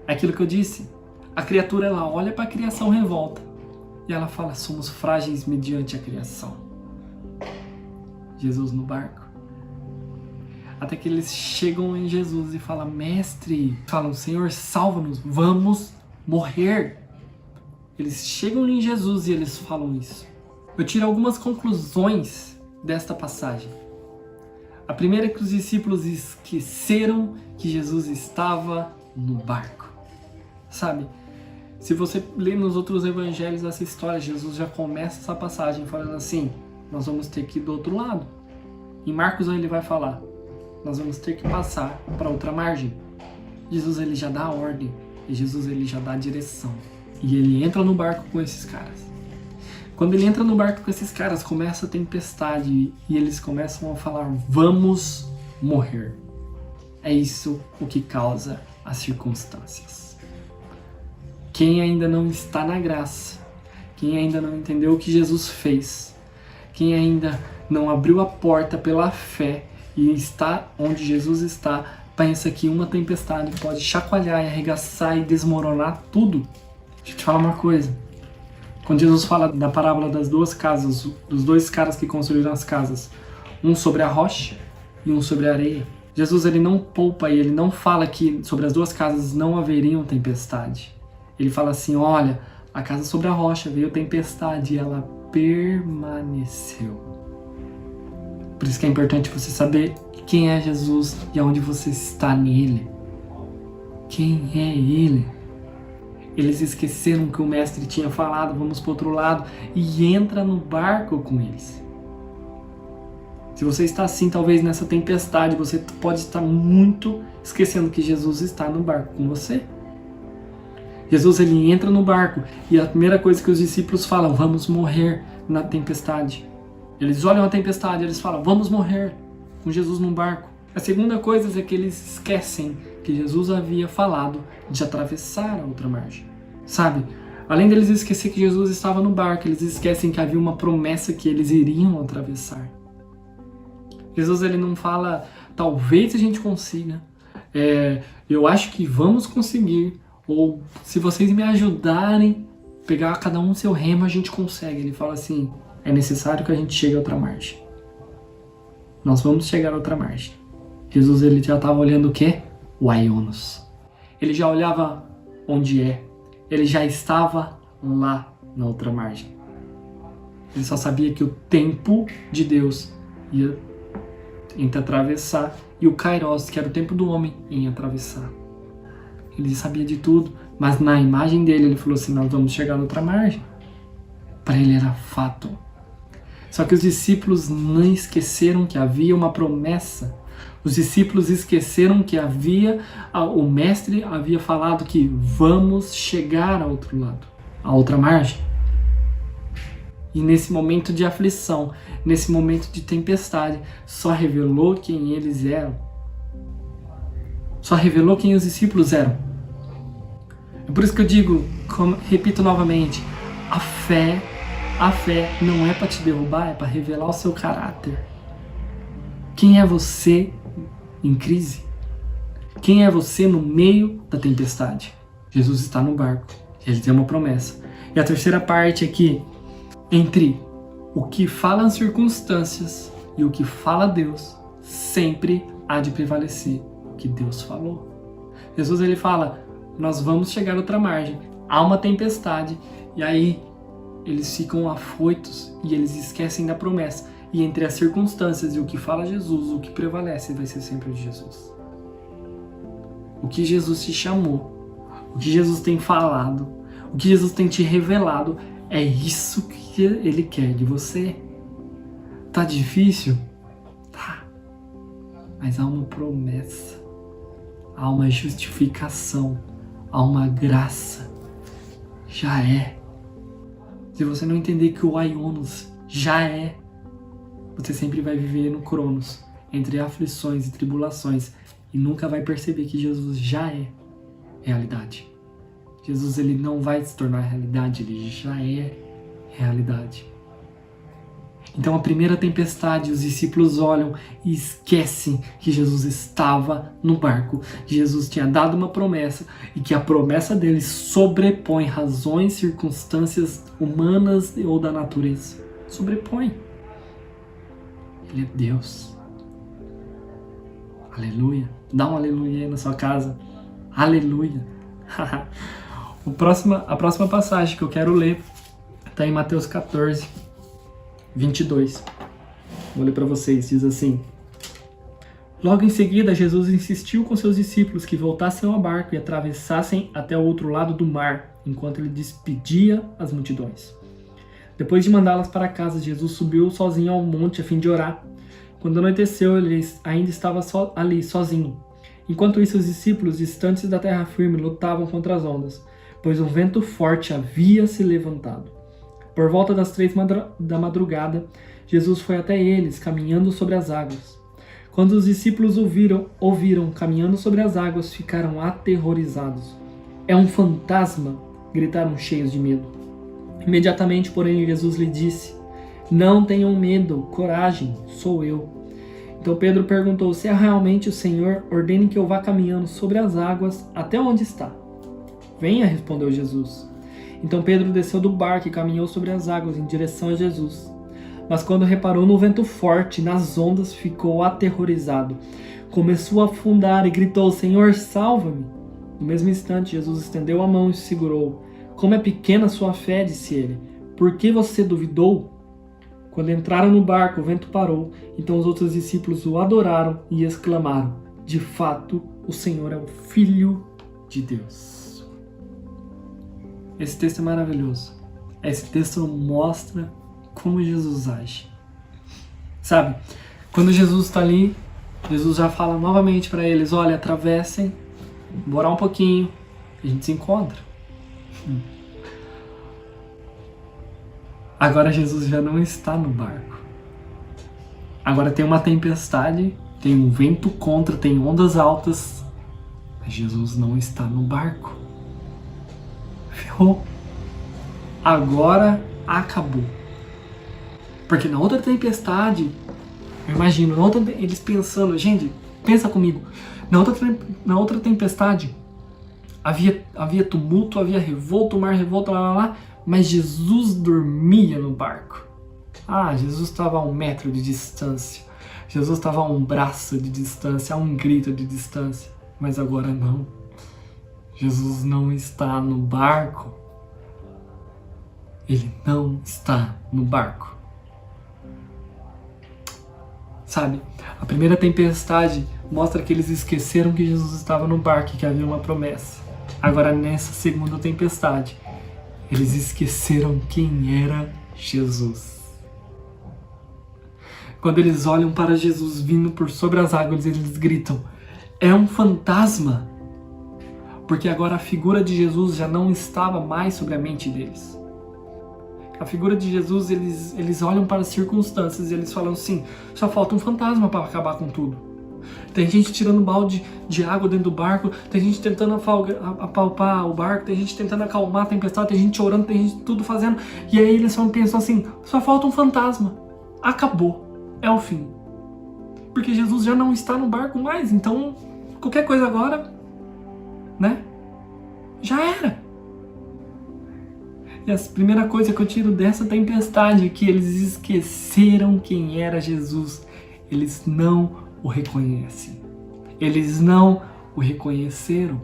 Speaker 3: É aquilo que eu disse. A criatura, ela olha para a criação revolta e ela fala: somos frágeis mediante a criação. Jesus no barco. Até que eles chegam em Jesus e falam: mestre, falam: Senhor, salva-nos, vamos morrer. Eles chegam em Jesus e eles falam isso. Eu tiro algumas conclusões desta passagem. A primeira é que os discípulos esqueceram que Jesus estava no barco. Sabe, se você ler nos outros evangelhos essa história, Jesus já começa essa passagem falando assim: nós vamos ter que ir do outro lado. Em Marcos ele vai falar: nós vamos ter que passar para outra margem. Jesus ele já dá a ordem, e Jesus ele já dá a direção. E ele entra no barco com esses caras. Quando ele entra no barco com esses caras, começa a tempestade e eles começam a falar: vamos morrer. É isso o que causa as circunstâncias. Quem ainda não está na graça, quem ainda não entendeu o que Jesus fez, quem ainda não abriu a porta pela fé e está onde Jesus está, pensa que uma tempestade pode chacoalhar e arregaçar e desmoronar tudo. Deixa eu te falar uma coisa. Quando Jesus fala da parábola das duas casas, dos dois caras que construíram as casas, um sobre a rocha e um sobre a areia, Jesus ele não poupa e ele não fala que sobre as duas casas não haveriam tempestade. Ele fala assim: olha, a casa sobre a rocha veio tempestade e ela permaneceu. Por isso que é importante você saber quem é Jesus e aonde você está nele. Quem é ele? Eles esqueceram que o mestre tinha falado: vamos para o outro lado, e entra no barco com eles. Se você está assim, talvez nessa tempestade, você pode estar muito esquecendo que Jesus está no barco com você. Jesus ele entra no barco e a primeira coisa que os discípulos falam: vamos morrer na tempestade. Eles olham a tempestade e eles falam: vamos morrer com Jesus no barco. A segunda coisa é que eles esquecem que Jesus havia falado de atravessar a outra margem. Sabe? Além deles esquecer que Jesus estava no barco, eles esquecem que havia uma promessa que eles iriam atravessar. Jesus ele não fala: talvez a gente consiga, eu acho que vamos conseguir, ou se vocês me ajudarem, pegar cada um seu remo, a gente consegue. Ele fala assim: é necessário que a gente chegue a outra margem. Nós vamos chegar a outra margem. Jesus ele já estava olhando o quê? O Aionos. Ele já olhava onde é. Ele já estava lá na outra margem. Ele só sabia que o tempo de Deus ia atravessar e o Kairos, que era o tempo do homem, ia atravessar. Ele sabia de tudo, mas na imagem dele ele falou assim, nós vamos chegar na outra margem. Para ele era fato. Só que os discípulos não esqueceram que havia uma promessa. Os discípulos esqueceram que o mestre havia falado que vamos chegar ao outro lado, à outra margem. E nesse momento de aflição, nesse momento de tempestade, só revelou quem eles eram. Só revelou quem os discípulos eram. É por isso que eu digo, repito novamente, a fé não é para te derrubar, é para revelar o seu caráter. Quem é você em crise? Quem é você no meio da tempestade? Jesus está no barco. Ele tem uma promessa. E a terceira parte é que entre o que falam as circunstâncias e o que fala Deus, sempre há de prevalecer o que Deus falou. Jesus ele fala, nós vamos chegar a outra margem. Há uma tempestade e aí eles ficam afoitos e eles esquecem da promessa. E entre as circunstâncias e o que fala Jesus, o que prevalece vai ser sempre o de Jesus. O que Jesus te chamou, o que Jesus tem falado, o que Jesus tem te revelado, é isso que Ele quer de você. Tá difícil? Tá. Mas há uma promessa, há uma justificação, há uma graça. Já é. Se você não entender que o Aionos já é, você sempre vai viver no Cronos, entre aflições e tribulações, e nunca vai perceber que Jesus já é realidade. Jesus ele não vai se tornar realidade, ele já é realidade. Então a primeira tempestade, os discípulos olham e esquecem que Jesus estava no barco, que Jesus tinha dado uma promessa e que a promessa dele sobrepõe razões, circunstâncias humanas ou da natureza. Sobrepõe. Ele é Deus. Aleluia. Dá um aleluia aí na sua casa. Aleluia. A próxima passagem que eu quero ler está em Mateus 14, 22. Vou ler para vocês. Diz assim: Logo em seguida, Jesus insistiu com seus discípulos que voltassem ao barco e atravessassem até o outro lado do mar, enquanto ele despedia as multidões. Depois de mandá-las para casa, Jesus subiu sozinho ao monte a fim de orar. Quando anoiteceu, ele ainda estava ali, sozinho. Enquanto isso, os discípulos, distantes da terra firme, lutavam contra as ondas, pois um vento forte havia se levantado. Por volta das 3 da madrugada, Jesus foi até eles, caminhando sobre as águas. Quando os discípulos ouviram caminhando sobre as águas, ficaram aterrorizados. É um fantasma! Gritaram cheios de medo. Imediatamente, porém, Jesus lhe disse: Não tenham medo, coragem, sou eu. Então Pedro perguntou: Se é realmente o Senhor, ordene que eu vá caminhando sobre as águas até onde está. Venha, respondeu Jesus. Então Pedro desceu do barco e caminhou sobre as águas em direção a Jesus. Mas quando reparou no vento forte, nas ondas, ficou aterrorizado. Começou a afundar e gritou: Senhor, salva-me! No mesmo instante, Jesus estendeu a mão e segurou. Como é pequena sua fé, disse ele. Por que você duvidou? Quando entraram no barco, o vento parou. Então os outros discípulos o adoraram e exclamaram: De fato, o Senhor é o Filho de Deus. Esse texto é maravilhoso. Esse texto mostra como Jesus age. Sabe, quando Jesus está ali, Jesus já fala novamente para eles: olha, atravessem, bora um pouquinho, a gente se encontra. Agora Jesus já não está no barco. Agora tem uma tempestade, tem um vento contra, tem ondas altas, mas Jesus não está no barco. Ferrou. Agora acabou. Porque na outra tempestade, eu imagino, eles pensando, gente, pensa comigo, na outra tempestade, havia tumulto, havia revolta, o mar revolta, lá, mas Jesus dormia no barco. Jesus estava a 1 metro de distância, Jesus estava a 1 braço de distância, a 1 grito de distância, mas agora não. Jesus não está no barco. Ele não está no barco. Sabe, a primeira tempestade mostra que eles esqueceram que Jesus estava no barco e que havia uma promessa. Agora, nessa segunda tempestade, eles esqueceram quem era Jesus. Quando eles olham para Jesus vindo por sobre as águas, eles gritam: é um fantasma! Porque agora a figura de Jesus já não estava mais sobre a mente deles. A figura de Jesus, eles olham para as circunstâncias e eles falam assim: só falta um fantasma para acabar com tudo. Tem gente tirando balde de água dentro do barco, tem gente tentando apalpar o barco, tem gente tentando acalmar a tempestade, tem gente orando, tem gente tudo fazendo. E aí eles só pensam assim: só falta um fantasma. Acabou. É o fim. Porque Jesus já não está no barco mais, então qualquer coisa agora, né? Já era. E a primeira coisa que eu tiro dessa tempestade é que eles esqueceram quem era Jesus. Eles não o reconhecem. Eles não o reconheceram.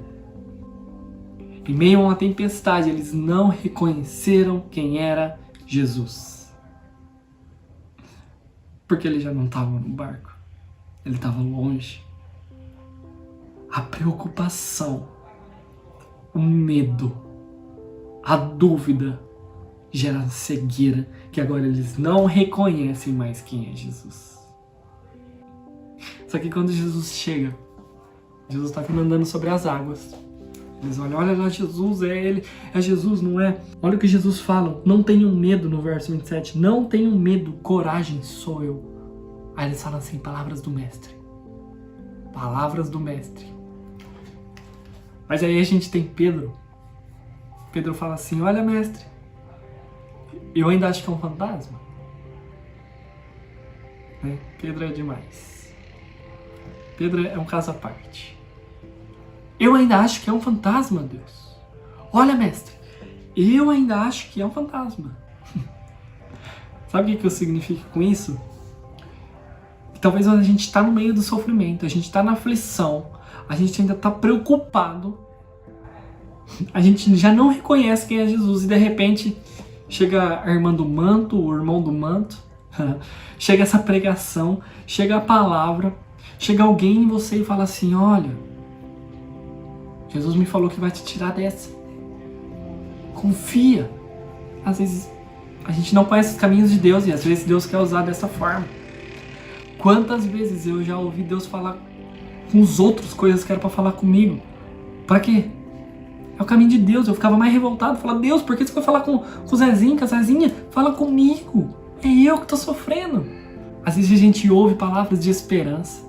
Speaker 3: Em meio a uma tempestade, eles não reconheceram quem era Jesus. Porque ele já não estava no barco. Ele estava longe. A preocupação, o medo, a dúvida gera cegueira, que agora eles não reconhecem mais quem é Jesus. Só que quando Jesus chega, Jesus está andando sobre as águas. Eles olham: olha lá, Jesus, é ele, é Jesus, não é? Olha o que Jesus fala: não tenham medo, no verso 27, não tenham medo, coragem, sou eu. Aí eles falam assim: palavras do mestre. Palavras do mestre. Mas aí a gente tem Pedro. Pedro fala assim: olha, mestre, eu ainda acho que é um fantasma. Né? Pedro é demais. Pedro é um caso à parte. Eu ainda acho que é um fantasma, Deus. Olha, mestre, eu ainda acho que é um fantasma. Sabe o que eu significo com isso? Que talvez a gente está no meio do sofrimento, a gente está na aflição, a gente ainda está preocupado, a gente já não reconhece quem é Jesus e de repente chega a irmã do manto, o irmão do manto, chega essa pregação, chega a palavra, chega alguém em você e fala assim: olha, Jesus me falou que vai te tirar dessa. Confia. Às vezes a gente não conhece os caminhos de Deus e às vezes Deus quer usar dessa forma. Quantas vezes eu já ouvi Deus falar com os outros coisas que era para falar comigo? Para quê? É o caminho de Deus. Eu ficava mais revoltado, falava: Deus, por que você vai falar com o Zezinho, com a Zezinha? Fala comigo. É eu que estou sofrendo. Às vezes a gente ouve palavras de esperança.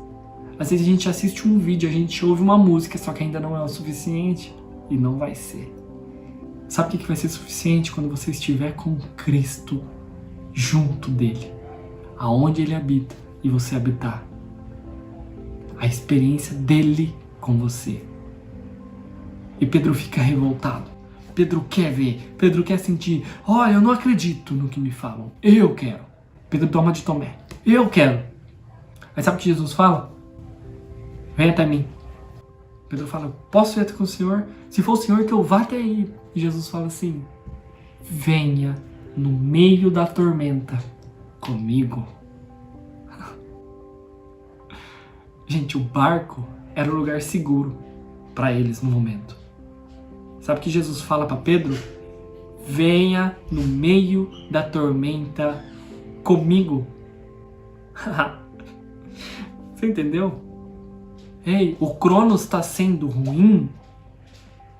Speaker 3: Às vezes a gente assiste um vídeo, a gente ouve uma música, só que ainda não é o suficiente. E não vai ser. Sabe o que vai ser suficiente? Quando você estiver com Cristo junto dele, aonde ele habita e você habitar. A experiência dele com você. E Pedro fica revoltado. Pedro quer ver, Pedro quer sentir. Olha, eu não acredito no que me falam. Eu quero. Pedro toma de Tomé. Eu quero. Mas sabe o que Jesus fala? Vem até mim. Pedro fala: posso ir até com o Senhor? Se for o Senhor, que eu vá até aí. E Jesus fala assim: venha no meio da tormenta comigo. Gente, o barco era o lugar seguro para eles no momento. Sabe o que Jesus fala para Pedro? Venha no meio da tormenta comigo. Você entendeu? Ei, o Cronos está sendo ruim?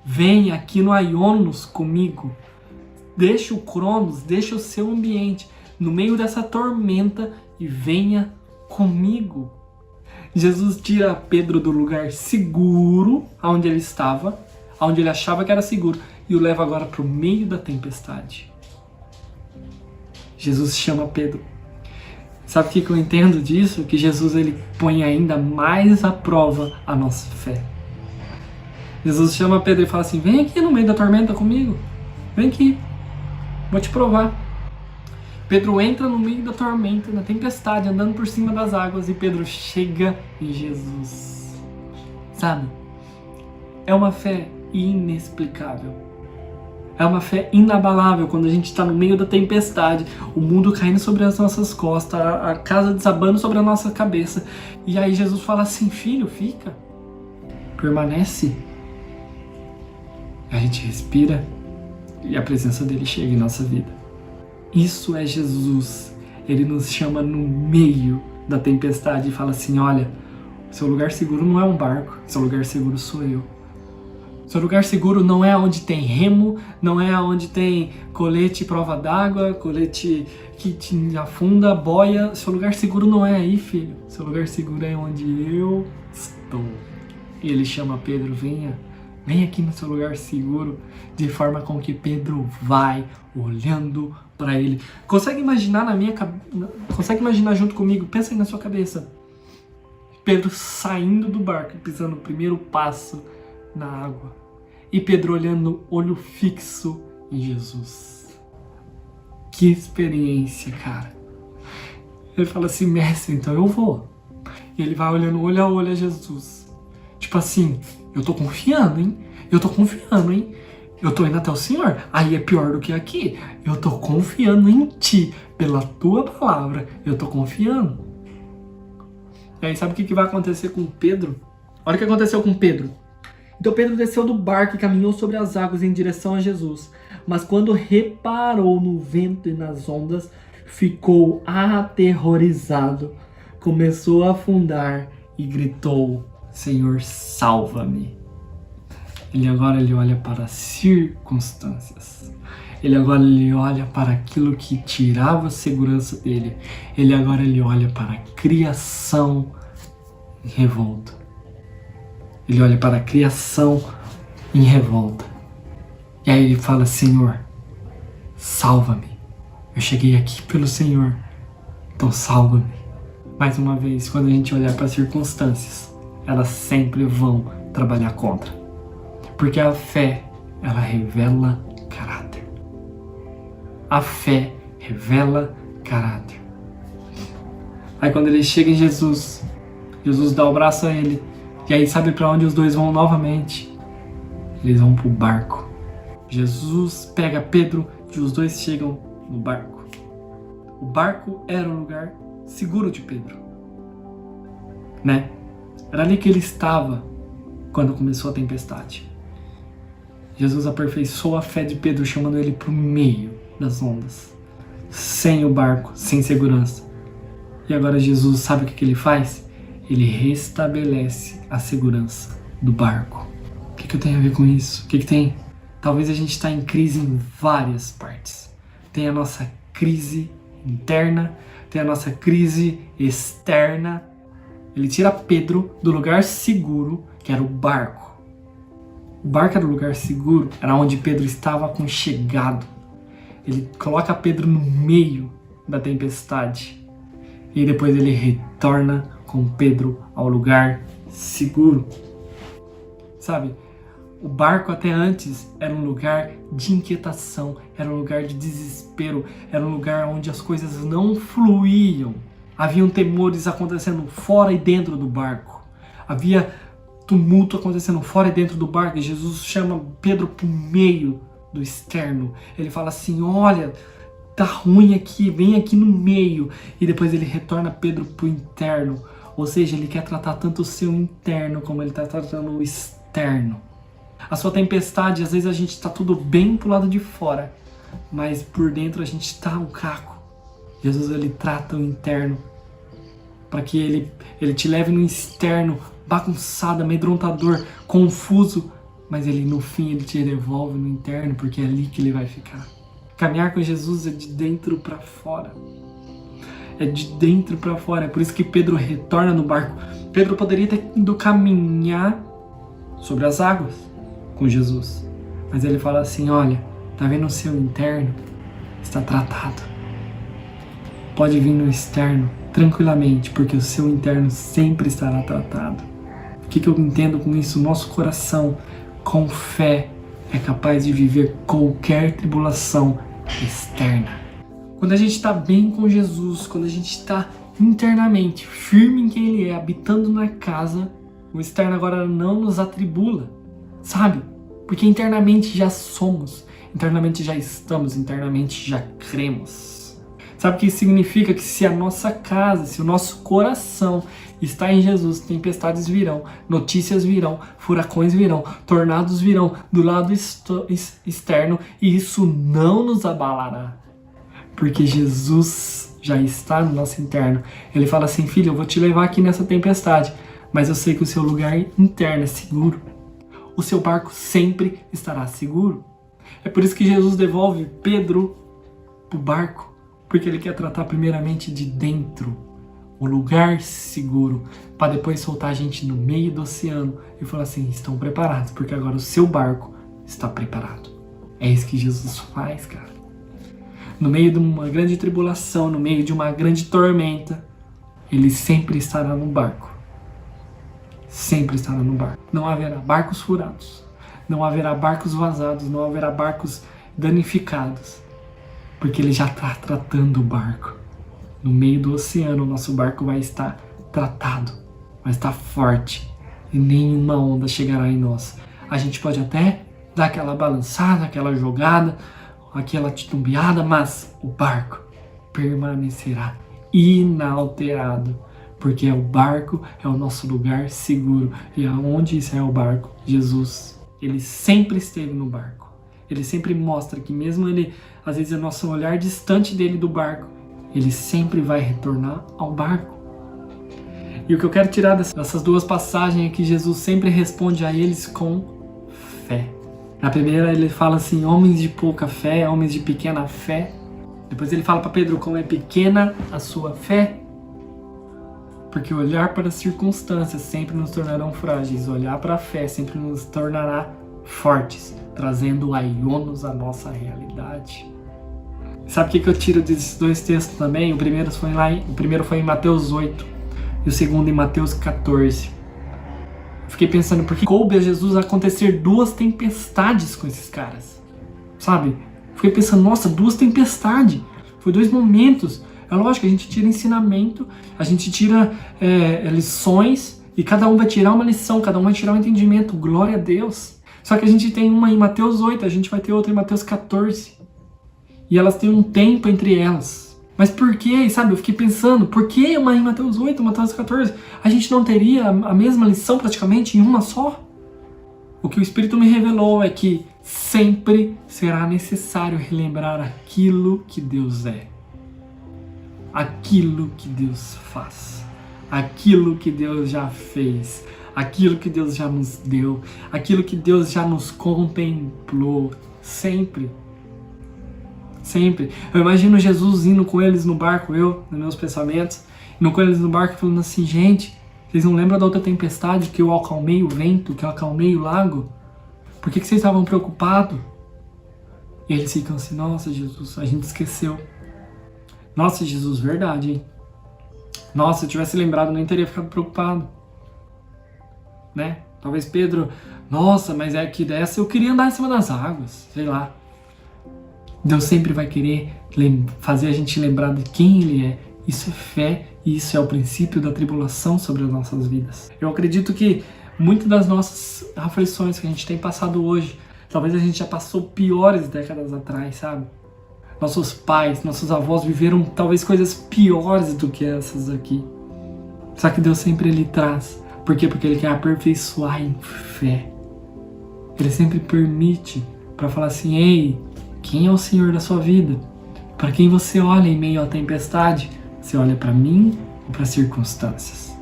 Speaker 3: Vem aqui no Ionos comigo. Deixa o Cronos, deixa o seu ambiente no meio dessa tormenta e venha comigo. Jesus tira Pedro do lugar seguro, onde ele estava, onde ele achava que era seguro, e o leva agora para o meio da tempestade. Jesus chama Pedro. Sabe o que eu entendo disso? Que Jesus ele põe ainda mais à prova a nossa fé. Jesus chama Pedro e fala assim: vem aqui no meio da tormenta comigo. Vem aqui. Vou te provar. Pedro entra no meio da tormenta, na tempestade, andando por cima das águas, e Pedro chega em Jesus. Sabe? É uma fé inexplicável. É uma fé inabalável quando a gente está no meio da tempestade, o mundo caindo sobre as nossas costas, a casa desabando sobre a nossa cabeça. E aí Jesus fala assim: filho, fica, permanece. A gente respira e a presença dele chega em nossa vida. Isso é Jesus. Ele nos chama no meio da tempestade e fala assim: olha, seu lugar seguro não é um barco, seu lugar seguro sou eu. Seu lugar seguro não é onde tem remo, não é onde tem colete prova d'água, colete que te afunda, boia. Seu lugar seguro não é aí, filho. Seu lugar seguro é onde eu estou. E ele chama Pedro: venha aqui no seu lugar seguro, de forma com que Pedro vai olhando para ele. Consegue imaginar consegue imaginar junto comigo? Pensa aí na sua cabeça. Pedro saindo do barco, pisando o primeiro passo na água. E Pedro olhando, olho fixo em Jesus. Que experiência, cara. Ele fala assim: mestre, então eu vou. E ele vai olhando olho a olho a Jesus. Tipo assim: eu tô confiando, hein? Eu tô confiando, hein? Eu tô indo até o Senhor. Aí é pior do que aqui. Eu tô confiando em Ti. Pela Tua palavra, eu tô confiando. E aí sabe o que vai acontecer com Pedro? Olha o que aconteceu com Pedro. Então Pedro desceu do barco e caminhou sobre as águas em direção a Jesus. Mas quando reparou no vento e nas ondas, ficou aterrorizado. Começou a afundar e gritou: Senhor, salva-me. Ele olha para as circunstâncias. Ele olha para aquilo que tirava a segurança dele. Ele olha para a criação em revolta. Ele olha para a criação em revolta. E aí ele fala: Senhor, salva-me. Eu cheguei aqui pelo Senhor, então salva-me. Mais uma vez, quando a gente olhar para as circunstâncias, elas sempre vão trabalhar contra. Porque a fé, ela revela caráter. A fé revela caráter. Aí quando ele chega em Jesus, Jesus dá o braço a ele. E aí sabe para onde os dois vão novamente? Eles vão pro barco. Jesus pega Pedro e os dois chegam no barco. O barco era o lugar seguro de Pedro, né? Era ali que ele estava quando começou a tempestade. Jesus aperfeiçoou a fé de Pedro, chamando ele para o meio das ondas, sem o barco, sem segurança. E agora Jesus, sabe o que ele faz? Ele restabelece a segurança do barco. O que eu tenho a ver com isso? O que tem? Talvez a gente está em crise em várias partes. Tem a nossa crise interna, tem a nossa crise externa. Ele tira Pedro do lugar seguro, que era o barco. O barco era o lugar seguro, era onde Pedro estava aconchegado. Ele coloca Pedro no meio da tempestade. E depois ele retorna com Pedro ao lugar seguro. Sabe, o barco até antes era um lugar de inquietação, era um lugar de desespero, era um lugar onde as coisas não fluíam. Haviam temores acontecendo fora e dentro do barco. Havia tumulto acontecendo fora e dentro do barco. E Jesus chama Pedro para o meio do externo. Ele fala assim: olha, tá ruim aqui, vem aqui no meio. E depois ele retorna Pedro para o interno. Ou seja, ele quer tratar tanto o seu interno como ele está tratando o externo. A sua tempestade, às vezes a gente está tudo bem pro lado de fora, mas por dentro a gente está um caco. Jesus, ele trata o interno para que ele te leve no externo bagunçado, amedrontador, confuso, mas ele no fim ele te devolve no interno, porque é ali que ele vai ficar. Caminhar com Jesus é de dentro para fora. É de dentro para fora. É por isso que Pedro retorna no barco. Pedro poderia ter ido caminhar sobre as águas com Jesus, mas ele fala assim: olha, tá vendo o seu interno? Está tratado. Pode vir no externo tranquilamente, porque o seu interno sempre estará tratado. O que eu entendo com isso? Nosso coração, com fé, é capaz de viver qualquer tribulação externa. Quando a gente está bem com Jesus, quando a gente está internamente firme em quem Ele é, habitando na casa, o externo agora não nos atribula, sabe? Porque internamente já somos, internamente já estamos, internamente já cremos. Sabe o que isso significa? Que se a nossa casa, se o nosso coração está em Jesus, tempestades virão, notícias virão, furacões virão, tornados virão do lado externo e isso não nos abalará. Porque Jesus já está no nosso interno. Ele fala assim, filho, eu vou te levar aqui nessa tempestade, mas eu sei que o seu lugar interno é seguro. O seu barco sempre estará seguro. É por isso que Jesus devolve Pedro para o barco, porque ele quer tratar primeiramente de dentro, o lugar seguro, para depois soltar a gente no meio do oceano e falar assim, estão preparados, porque agora o seu barco está preparado. É isso que Jesus faz, cara. No meio de uma grande tribulação, no meio de uma grande tormenta, ele sempre estará no barco. Sempre estará no barco. Não haverá barcos furados, não haverá barcos vazados, não haverá barcos danificados, porque ele já está tratando o barco. No meio do oceano, o nosso barco vai estar tratado, vai estar forte e nenhuma onda chegará em nós. A gente pode até dar aquela balançada, aquela jogada, aquela titubeada, mas o barco permanecerá inalterado, porque o barco é o nosso lugar seguro. E aonde está o barco? Jesus. Ele sempre esteve no barco. Ele sempre mostra que mesmo ele, às vezes, é o nosso olhar distante dele do barco, ele sempre vai retornar ao barco. E o que eu quero tirar dessas duas passagens é que Jesus sempre responde a eles com fé. Na primeira ele fala assim, homens de pouca fé, homens de pequena fé. Depois ele fala para Pedro como é pequena a sua fé. Porque olhar para as circunstâncias sempre nos tornarão frágeis. Olhar para a fé sempre nos tornará fortes, trazendo aionos à nossa realidade. Sabe o que eu tiro desses dois textos também? O primeiro foi em Mateus 8 e o segundo em Mateus 14. Fiquei pensando, por que coube a Jesus acontecer duas tempestades com esses caras? Sabe? Fiquei pensando, nossa, duas tempestades. Foi dois momentos. É lógico, a gente tira ensinamento, a gente tira lições, e cada um vai tirar uma lição, cada um vai tirar um entendimento. Glória a Deus. Só que a gente tem uma em Mateus 8, a gente vai ter outra em Mateus 14. E elas têm um tempo entre elas. Mas por que, sabe? Eu fiquei pensando, por que uma em Mateus 8, Mateus 14? A gente não teria a mesma lição praticamente em uma só? O que o Espírito me revelou é que sempre será necessário relembrar aquilo que Deus é. Aquilo que Deus faz. Aquilo que Deus já fez. Aquilo que Deus já nos deu. Aquilo que Deus já nos contemplou. Sempre. Sempre. Eu imagino Jesus indo com eles no barco, nos meus pensamentos, indo com eles no barco falando assim, gente, vocês não lembram da outra tempestade que eu acalmei o vento, que eu acalmei o lago? Por que vocês estavam preocupados? E eles ficam assim, nossa Jesus, a gente esqueceu. Nossa Jesus, verdade, hein? Nossa, se eu tivesse lembrado, eu nem teria ficado preocupado. Né? Talvez Pedro, nossa, mas é que dessa eu queria andar em cima das águas, sei lá. Deus sempre vai querer fazer a gente lembrar de quem Ele é. Isso é fé e isso é o princípio da tribulação sobre as nossas vidas. Eu acredito que muitas das nossas aflições que a gente tem passado hoje, talvez a gente já passou piores décadas atrás, sabe? Nossos pais, nossos avós viveram talvez coisas piores do que essas aqui. Só que Deus sempre Ele traz. Por quê? Porque Ele quer aperfeiçoar em fé. Ele sempre permite para falar assim, ei, quem é o Senhor da sua vida? Para quem você olha em meio à tempestade? Você olha para mim ou para as circunstâncias?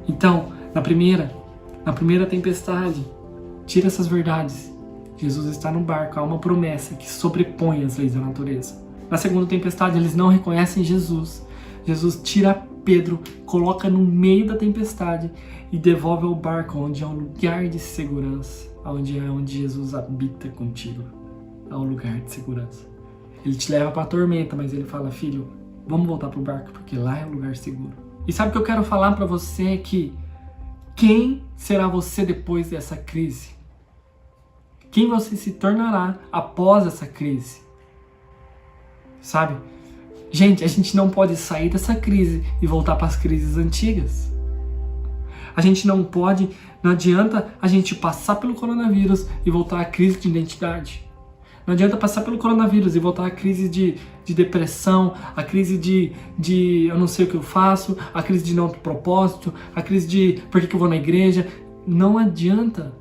Speaker 3: Então, na primeira tempestade, tira essas verdades. Jesus está no barco, há uma promessa que sobrepõe as leis da natureza. Na segunda tempestade, eles não reconhecem Jesus. Jesus tira Pedro, coloca no meio da tempestade e devolve ao barco, onde é um lugar de segurança, onde Jesus habita contigo. É um lugar de segurança. Ele te leva para a tormenta, mas ele fala, filho, vamos voltar para o barco, porque lá é um lugar seguro. E sabe o que eu quero falar para você? É que quem será você depois dessa crise? Quem você se tornará após essa crise? Sabe? Gente, a gente não pode sair dessa crise e voltar para as crises antigas. A gente não adianta a gente passar pelo coronavírus e voltar à crise de identidade. Não adianta passar pelo coronavírus e voltar à crise de depressão, a crise de eu não sei o que eu faço, a crise de não ter propósito, a crise de por que eu vou na igreja. Não adianta.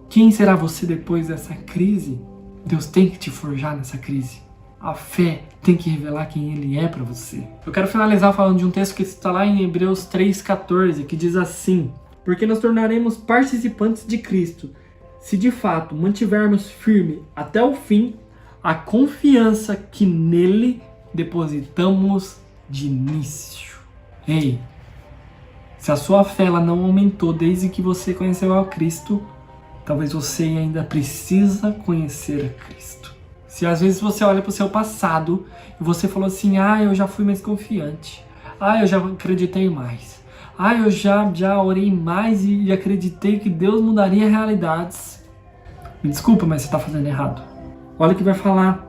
Speaker 3: Quem será você depois dessa crise? Deus tem que te forjar nessa crise. A fé tem que revelar quem Ele é para você. Eu quero finalizar falando de um texto que está lá em Hebreus 3,14, que diz assim: porque nos tornaremos participantes de Cristo, se de fato mantivermos firme até o fim a confiança que nele depositamos de início. Ei, se a sua fé ela não aumentou desde que você conheceu a Cristo, talvez você ainda precisa conhecer a Cristo. Se às vezes você olha para o seu passado e você falou assim: eu já fui mais confiante, eu já acreditei mais, eu já orei mais e acreditei que Deus mudaria realidades. Me desculpa, mas você está fazendo errado. Olha o que vai falar: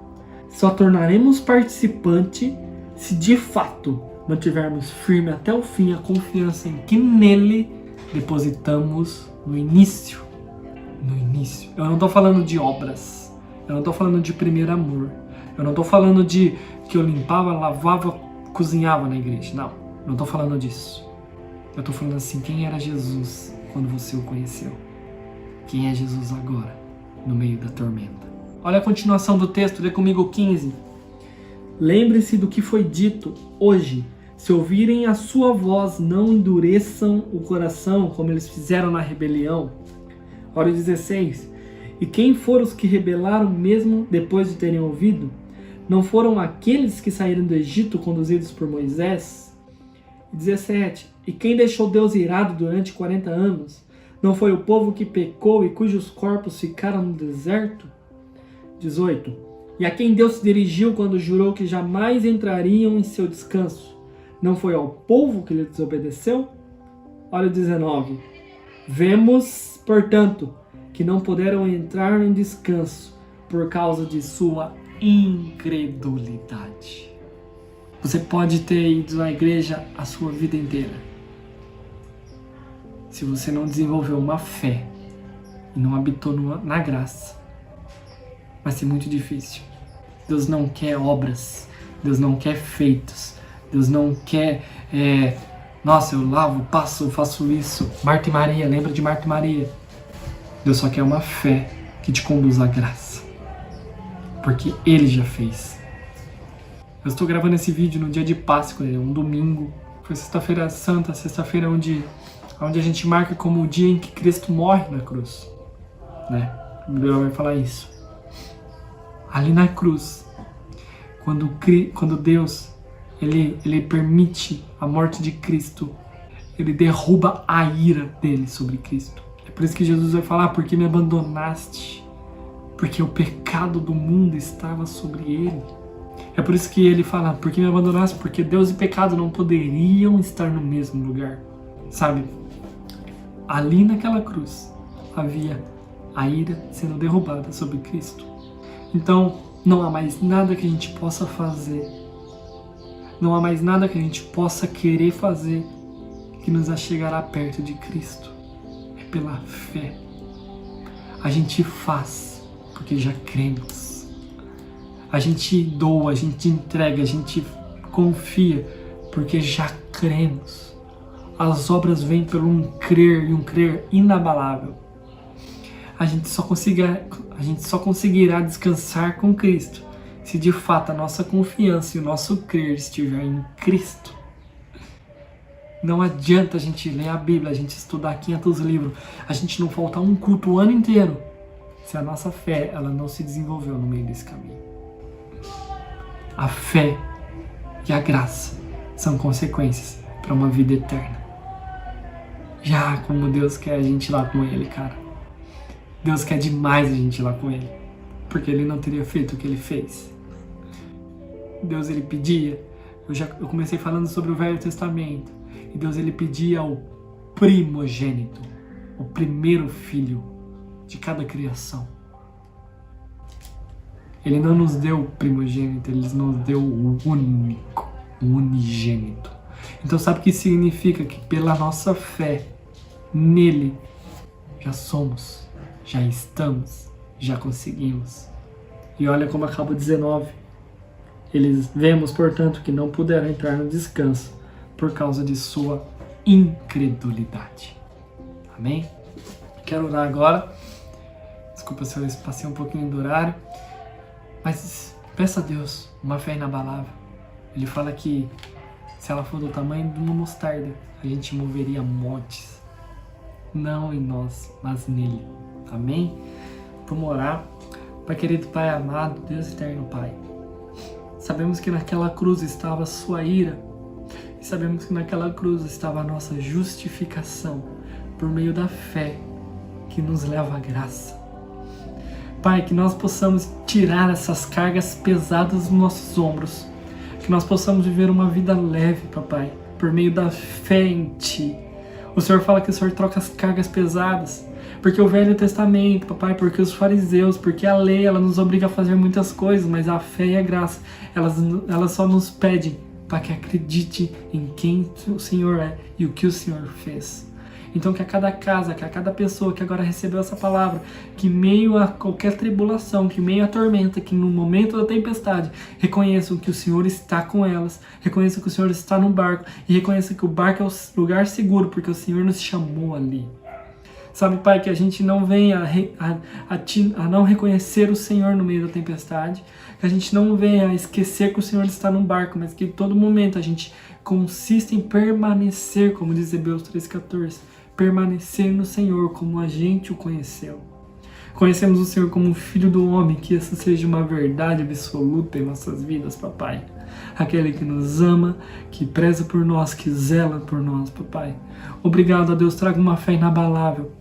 Speaker 3: só tornaremos participante se de fato mantivermos firme até o fim a confiança em que nele depositamos no início. No início. Eu não estou falando de obras. Eu não estou falando de primeiro amor. Eu não estou falando de que eu limpava, lavava, cozinhava na igreja. Não estou falando disso. Eu estou falando assim: quem era Jesus quando você o conheceu? Quem é Jesus agora, no meio da tormenta? Olha a continuação do texto, lê comigo 15. Lembre-se do que foi dito hoje. Se ouvirem a sua voz, não endureçam o coração como eles fizeram na rebelião. Olha o 16. E quem foram os que rebelaram mesmo depois de terem ouvido? Não foram aqueles que saíram do Egito conduzidos por Moisés? 17. E quem deixou Deus irado durante 40 anos? Não foi o povo que pecou e cujos corpos ficaram no deserto? 18. E a quem Deus se dirigiu quando jurou que jamais entrariam em seu descanso? Não foi ao povo que lhe desobedeceu? Olha o 19. Vemos, portanto, que não puderam entrar em descanso por causa de sua incredulidade. Você pode ter ido na igreja a sua vida inteira. Se você não desenvolveu uma fé e não habitou na graça, vai ser muito difícil. Deus não quer obras, Deus não quer feitos, Deus não quer, nossa, eu lavo, passo, eu faço isso. Marta e Maria, lembra de Marta e Maria? Deus só quer uma fé que te conduz à graça, porque Ele já fez. Eu estou gravando esse vídeo no dia de Páscoa, um domingo. Foi sexta-feira santa, sexta-feira onde a gente marca como o dia em que Cristo morre na cruz, né? A Bíblia vai falar isso. Ali na cruz, quando Deus ele permite a morte de Cristo, Ele derruba a ira dele sobre Cristo. É por isso que Jesus vai falar: porque me abandonaste? Porque o pecado do mundo estava sobre Ele. É por isso que Ele fala: porque me abandonaste? Porque Deus e pecado não poderiam estar no mesmo lugar. Sabe? Ali naquela cruz havia a ira sendo derrubada sobre Cristo. Então, não há mais nada que a gente possa fazer, não há mais nada que a gente possa querer fazer que nos achegará perto de Cristo. É pela fé. A gente faz porque já cremos. A gente doa, a gente entrega, a gente confia porque já cremos. As obras vêm pelo um crer, e um crer inabalável. A gente só conseguirá descansar com Cristo se de fato a nossa confiança e o nosso crer estiver em Cristo. Não adianta a gente ler a Bíblia, a gente estudar 500 livros, a gente não faltar um culto o ano inteiro, se a nossa fé ela não se desenvolveu no meio desse caminho. A fé e a graça são consequências para uma vida eterna. Já como Deus quer a gente ir lá com Ele, cara. Deus quer demais a gente ir lá com Ele, porque Ele não teria feito o que Ele fez. Deus, Ele pedia, eu comecei falando sobre o Velho Testamento, e Deus, Ele pedia ao primogênito, o primeiro filho de cada criação. Ele não nos deu o primogênito, Ele nos deu o único, o unigênito. Então sabe o que significa? Que pela nossa fé, Nele já somos, já estamos, já conseguimos. E olha como acaba o 19. Eles vemos, portanto, que não puderam entrar no descanso por causa de sua incredulidade. Amém? Quero orar agora. Desculpa se eu passei um pouquinho do horário. Mas peça a Deus uma fé inabalável. Ele fala que se ela for do tamanho de uma mostarda, a gente moveria montes. Não em nós, mas nele. Amém? Vamos orar. Pai querido, Pai amado, Deus eterno, Pai. Sabemos que naquela cruz estava a sua ira. E sabemos que naquela cruz estava a nossa justificação por meio da fé que nos leva à graça. Pai, que nós possamos tirar essas cargas pesadas dos nossos ombros. Que nós possamos viver uma vida leve, Papai, por meio da fé em Ti. O Senhor fala que o Senhor troca as cargas pesadas. Porque o Velho Testamento, Papai, porque os fariseus, porque a lei, ela nos obriga a fazer muitas coisas, mas a fé e a graça, elas só nos pedem para que acredite em quem o Senhor é e o que o Senhor fez. Então que a cada casa, que a cada pessoa que agora recebeu essa palavra, que meio a qualquer tribulação, que meio a tormenta, que no momento da tempestade, reconheçam que o Senhor está com elas, reconheçam que o Senhor está no barco e reconheçam que o barco é o lugar seguro, porque o Senhor nos chamou ali. Sabe, Pai, que a gente não venha a não reconhecer o Senhor no meio da tempestade, que a gente não venha a esquecer que o Senhor está no barco, mas que em todo momento a gente consista em permanecer, como diz Hebreus 3,14, permanecer no Senhor como a gente o conheceu. Conhecemos o Senhor como um Filho do Homem, que essa seja uma verdade absoluta em nossas vidas, Papai. Aquele que nos ama, que preza por nós, que zela por nós, Papai. Obrigado a Deus, traga uma fé inabalável.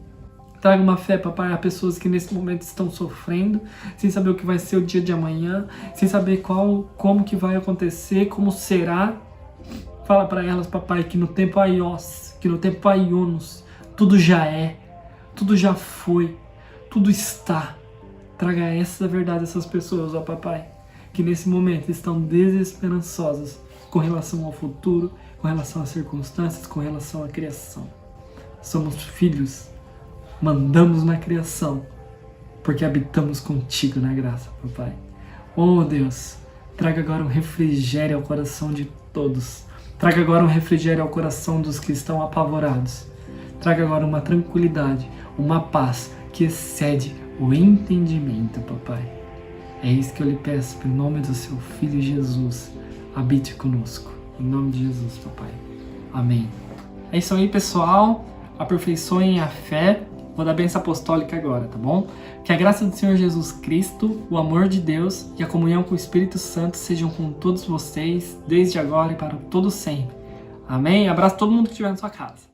Speaker 3: Traga uma fé, Papai, a pessoas que nesse momento estão sofrendo, sem saber o que vai ser o dia de amanhã, sem saber como que vai acontecer, como será. Fala para elas, Papai, que no tempo aios, que no tempo aionos, tudo já é, tudo já foi, tudo está. Traga essa verdade a essas pessoas, ó Papai, que nesse momento estão desesperançosas com relação ao futuro, com relação às circunstâncias, com relação à criação. Somos filhos, mandamos na criação, porque habitamos contigo na graça, Papai. Oh Deus, traga agora um refrigério ao coração de todos. Traga agora um refrigério ao coração dos que estão apavorados. Traga agora uma tranquilidade, uma paz que excede o entendimento, Papai. É isso que eu lhe peço, em nome do seu Filho Jesus. Habite conosco. Em nome de Jesus, Papai. Amém. É isso aí, pessoal. Aperfeiçoem a fé. Vou dar bênção apostólica agora, tá bom? Que a graça do Senhor Jesus Cristo, o amor de Deus e a comunhão com o Espírito Santo sejam com todos vocês, desde agora e para todo sempre. Amém? Abraço a todo mundo que estiver na sua casa.